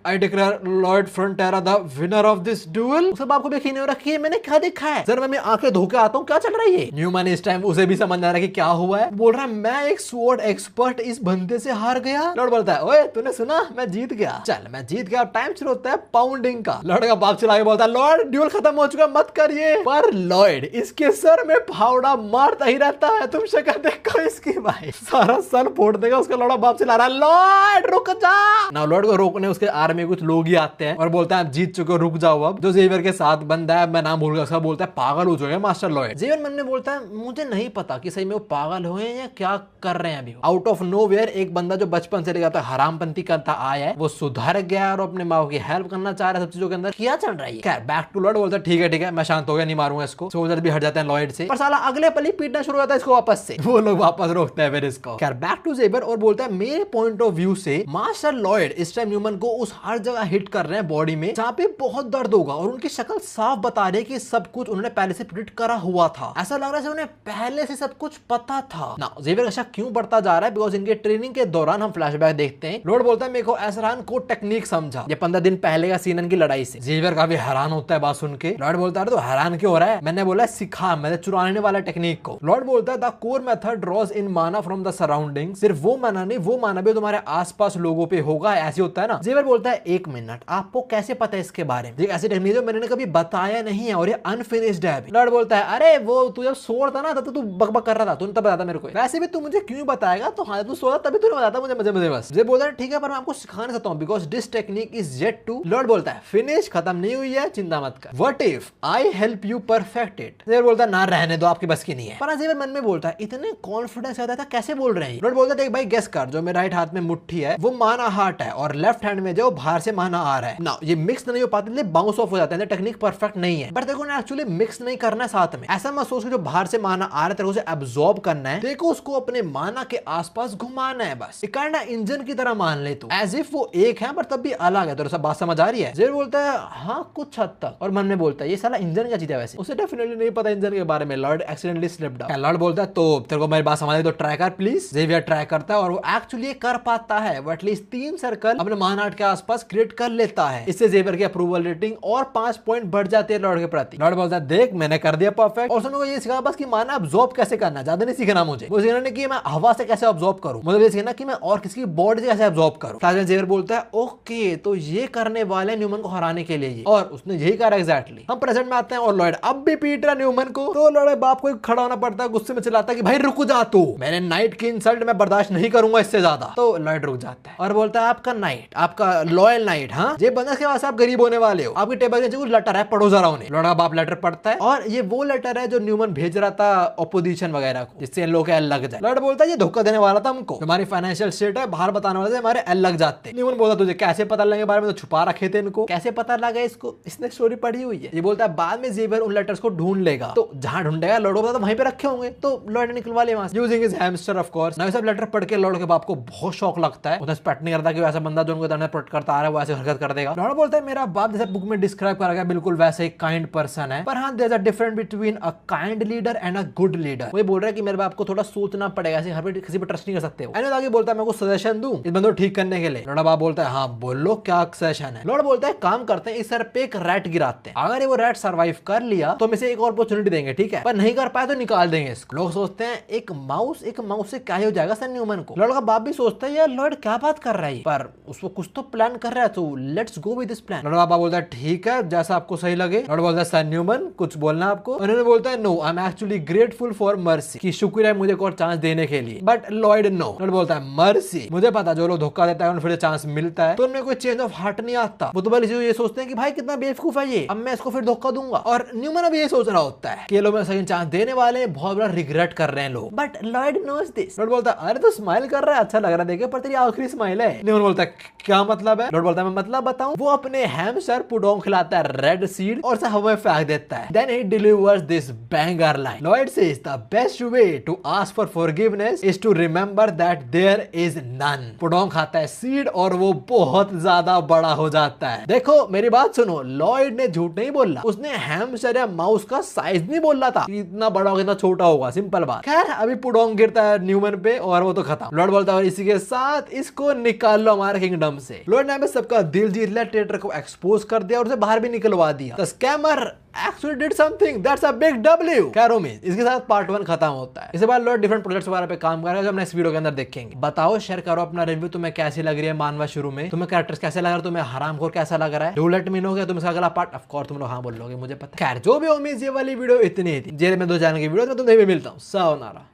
I declare Lord Frontera the winner of this duel। सब आपको भी यकीन हो रखी है मैंने क्या देखा है, जरा मैं आंखें धो के आता हूँ क्या चल रही है। न्यूमन इस टाइम उसे भी समझ आ रहा है कि क्या हुआ है, बोल रहा है मैं एक स्वॉर्ड एक्सपर्ट इस बंदे से हार गया। लॉर्ड बोलता है ओए तूने सुना मैं जीत गया, चल मैं जीत गया, टाइम शुरू होता है पाउंडिंग का। लॉर्ड का बाप चला के बोलता है लॉर्ड ड्यूल खत्म हो चुका मत करिए, पर लॉर्ड इसके सर में फावड़ा मारता ही रहता है। तुम शक्ल देखो इसकी भाई, सारा सर फोड़ देगा उसका। लॉर्ड बाप चला रहा है लॉर्ड रुक जा। ना लॉर्ड को रोकने उसके आर्मी कुछ लोग ही आते हैं और बोलते हैं आप जीत चुके हो रुक जाओ। अब जो जेवियर के साथ बंदा है, मैं नाम भूल गया उसका, बोलता है पागल हो चुके मास्टर लॉयड। जेवियर मन में बोलता है मुझे नहीं पता कि सही में वो पागल हुए या क्या कर रहे हैं अभी। आउट ऑफ नोवेयर एक बंदा जो बचपन से लेकर हरामपंथी करता आया है वो सुधर गया और अपने माँ की हेल्प करना चाह रहा है सब चीजों के अंदर। क्या चल रहा है खैर बैक टू लॉर्ड। बोलता है ठीक है मैं शांत हो गया, नहीं मारूंगा इसको। सोल्जर भी हट जाते हैं लॉयड से, पर साला अगले पल ही पीटना शुरू होता है इसको वापस से। वो लोग वापस रोकते हैं फिर इसको। खैर बैक टू जेवियर और बोलता है मेरे पॉइंट ऑफ व्यू से मास्टर लॉयड इस टाइम न्यूमन को उस हर जगह हिट कर रहे हैं बॉडी में जहां पे बहुत दर्द होगा, और उनकी शक्ल साफ बता रही है कि सब कुछ उन्होंने पहले से प्रिडिक्ट करा हुआ था। ऐसा लग रहा है उन्हें पहले से सब कुछ पता था ना। जेवियर का शक क्यों बढ़ता जा रहा है, बिकॉज इनके ट्रेनिंग के दौरान हम फ्लैशबैक देखते हैं। लॉर्ड बोलता है मेरे को एसरान को टेक्निक समझा, ये 15 दिन पहले का सीनन की लड़ाई से। जेवियर काफी हैरान होता है बात सुन के। लॉर्ड बोलता है तो हैरान क्यों हो रहा है, मैंने बोला सिखा, मैंने चुराने वाला टेक्निक को। लॉर्ड बोलता है द कोर मेथड ड्रॉज इन माना फ्रॉम द सराउंडिंग। सिर्फ वो माना नहीं, वो माना भी तुम्हारे आसपास लोगों पे होगा, ऐसे होता है ना। जेवियर बोलता है 1 मिनट आपको कैसे पता है इसके बारे में, ऐसी टेक्निक जो मैंने कभी बताया नहीं है और ये अनफिनिश्ड है। लॉर्ड बोलता है अरे वो तू जब सो रहा था ना तब तू बकबक कर रहा था, तूने तब बताया मेरे को। वैसे भी तू मुझे क्यों बताएगा, तो हाँ तू सो रहा तभी तूने बताया मुझे मजे बस। जे बोलता है ठीक है पर मैं आपको सिखा नहीं सकता हूं because this technique is yet to. Lord बोलता है फिनिश, खत्म नहीं हुई है, चिंता मत कर। What if I help you perfect it. Xavier बोलता है ना रहने दो, आपकी बस की नहीं है। पर जेवियर मन में बोलता है इतने कॉन्फिडेंस आता था कैसे बोल रहे हैं। लॉर्ड बोलता है देख भाई गेस कर, जो मेरे राइट हाथ में मुट्ठी है वो माना हार्ट है और लेफ्ट हैंड में जो बाहर से माना आ रहा है ना, ये मिक्स नहीं हो पाते, बाउंस ऑफ हो जाते हैं, टेक्निक परफेक्ट नहीं है। बट देखो ना एक्चुअली मिक्स नहीं करना है साथ में। ऐसा मत सोच के जो बाहर से माना आ रहा है तेरे को उसे एब्जॉर्ब करना है, देखो उसको अपने माना के आसपास घुमाना है बस। एक काइंड इंजन की तरह मान ले तू, एज इफ वो एक है पर तब भी अलग है। तो सब बात समझ आ रही है। जेवियर बोलता है हाँ कुछ हद तक, और मन में बोलता है ये साला इंजन क्या चीज है, वैसे उसे डेफिनेटली नहीं पता इंजन के बारे में। Lord accidentally slipped out. Lord बोलता है तो तेरे को मेरी बात समझ तो ट्राई कर प्लीज। जेवियर ट्राई करता है और वो एक्चुअली कर पाता है। वो एटलीस्ट 3 सर्कल अपने माना 8 के आसपास क्रिएट कर लेता है। इससे जेवियर की अप्रूवल रेटिंग और 5 पॉइंट बढ़ जाती है लॉर्ड के प्रति। लॉर्ड बोलता है देख मैंने कर दिया परफेक्ट, और सुनो ये सिखा बस कि माना ऑब्जॉर्ब कैसे करना, ज्यादा नहीं सीखना मुझे, वो सीखना नहीं कि मैं हवा से कैसे ऑब्जॉर्ब करूं, मतलब ये सीखना कि मैं और किसी की बॉडी से कैसे ऑब्जॉर्ब करूं। क्लास जेवियर बोलता है ओके तो ये करने वाले न्यूमन को हराने के लिए, और उसने यही कहा एग्जैक्टली। हम प्रेजेंट में आते हैं और लॉर्ड अब भी पीट रहा न्यूमन को, तो लॉर्ड बाप को खड़ा होना पड़ता है, गुस्से में चिल्लाता है कि भाई रुक जा तू, मैंने नाइट की इंसल्ट मैं बर्दाश्त नहीं करूंगा इससे ज्यादा। तो लॉर्ड रुक जाता है और बोलता है आपका नाइट, आपका लॉयल नाइट, हाँ ये बंदा के पास आप गरीब होने वाले हो, आपकी टेबल के नीचे कुछ लेटर है, पढ़ो जरा उन्हें। लॉर्ड का बाप लेटर पढ़ता है और ये वो लेटर है जो न्यूमन भेज रहा था ऑपोजिशन वगैरह को, जिससे इन लोग के एल लग जाए। लॉर्ड बोलता है ये धोखा देने वाला था हमको, हमारी फाइनेंशियल स्टेट है बाहर बताने वाले थे, हमारे एल लग जाते। न्यूमन बोलता तुझे कैसे पता लगेगा, बारे में तो छुपा रखे थे इनको, कैसे पता लगा इसको, इसने स्टोरी पढ़ी हुई है। ये बोलता है बाद में जेवियर उन लेटर्स को ढूंढ लेगा, तो जहां ढूंढेगा लॉर्ड को पता वहीं पे रखे होंगे, तो लॉर्ड निकलवा ले वहां से using his hamster of course. ना सब लेटर पढ़ के लॉर्ड के बाप को बहुत शौक लगता है, उन्हें एक्सपेक्ट नहीं करता कि वैसा बंदा जो उनको दंड करता आ रहा है वो ऐसे हरकत कर देगा। लॉर्ड बोलता है मेरा बाप जैसे बुक में डिस्क्राइब करा गया बिल्कुल वैसे एक काइंड पर्सन है, पर हाँ there is a difference between a kind leader and a good leader. वो बोल रहा है कि मेरे बाप को थोड़ा सोचना पड़ेगा, ऐसे हर किसी पर ट्रस्ट नहीं कर सकते हो। आगे बोलता है मैं को सजेशन दूं इस बंदे को ठीक करने के लिए। लॉर्ड बाप बोलता है हाँ बोलो क्या सजेशन है। लॉर्ड बोलता है काम करते हैं इस सर पे एक रैट गिराते हैं, अगर ये वो रैट सर्वाइव कर लिया तो हम इसे एक और अपॉर्चुनिटी देंगे, ठीक है, पर नहीं कर पाए तो निकाल देंगे इसको। लोग सोचते हैं एक माउस से क्या हो जाएगा सर न्यूमन को। लॉर्ड का बाप भी सोचता है यार लॉर्ड क्या बात कर रहा है, पर उसको कुछ तो प्लान कर रहा है, तो let's go with this plan. Lord बाबा बोलता है ठीक है जैसा आपको सही लगे। लॉर्ड बोलता है सर न्यूमन कुछ बोलना आपको, उन्होंने बोलता है no I am actually grateful for mercy, कि शुक्र है मुझे एक और चांस देने के लिए, बट लॉर्ड नो। लॉर्ड बोलता है मर्सी, मुझे पता जो लोग धोखा देता है उन्हें फिर चांस मिलता है, तो उनमें कोई चेंज ऑफ हार्ट नहीं आता, वो तो बस ये सोचते हैं कि भाई कितना बेवकूफ है ये, अब मैं इसको फिर धोखा दूंगा। और न्यूमन अब ये सोच रहा होता है कि लोग सेकंड चांस देने वाले बहुत बड़ा रिग्रेट कर रहे हैं लोग, but Lord knows this. Lord बोलता है अरे तो स्माइल कर रहा है, अच्छा लग रहा है देखे, पर तेरी आखिरी स्माइल है। न्यूमन बोलता है क्या मतलब है। लॉर्ड बोलता है मैं मतलब बताऊं। वो अपने हैमस्टर पुडोंग खिलाता है रेड सीड और उसे हवा में फेंक देता है। Then he delivers this banger line, lord says the best way to ask for forgiveness is to remember that there is none. पुडोंग खाता है सीड और वो बहुत ज्यादा बड़ा हो जाता है। देखो मेरी बात सुनो, लॉर्ड ने झूठ नहीं बोला, उसने हैमस्टर या माउस का साइज नहीं बोला था कि इतना बड़ा होगा इतना छोटा होगा, सिंपल बात। खैर अभी पुडोंग गिरता है न्यूमन पे और वो तो खत्म। लॉर्ड बोलता है इसी के साथ इसको निकाल लो हमारे किंगडम से। लॉर्ड ने सबका दिल जीत लिया, ट्रेटर को एक्सपोज कर दिया और उसे बाहर भी निकलवा दिया। The scammer actually did something, that's a big W। क्या रोमीज, इसके साथ पार्ट 1 खत्म होता है। इसके बाद लॉर्ड डिफरेंट प्रोजेक्ट्स वगैरह पे काम कर रहा है जो हम नेक्स्ट वीडियो के अंदर देखेंगे। बताओ शेयर करो अपना रिव्यू, तुम्हें कैसी लग रही है मानवा शुरू में, तुम्हें कैरेक्टर्स कैसे लग रहा है, तुम्हें हरामखोर कैसा लग रहा है, डू लेट मी नो। तुम इसका अगला पार्ट ऑफ कोर्स तुम लोग हाँ बोल लोगे, मुझे पता। खैर जो भी उम्मीद, ये वाली वीडियो इतनी थी। जेल में 2 चैनल की वीडियो में तुम्हें भी मिलता हूँ। सायोनारा।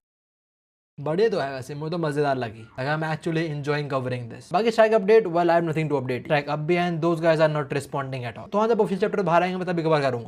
बढ़िया तो है वैसे, मुझे तो मजेदार लगी, लगा मैं एक्चुअली एंजॉयिंग कवरिंग दिस। बाकी strike update, well I have nothing to update. Strike अब भी and those guys are not responding at all. तो हाँ जब ऑफिशियल चैप्टर बाहर आएंगे मैं तभी कवर करूंगा।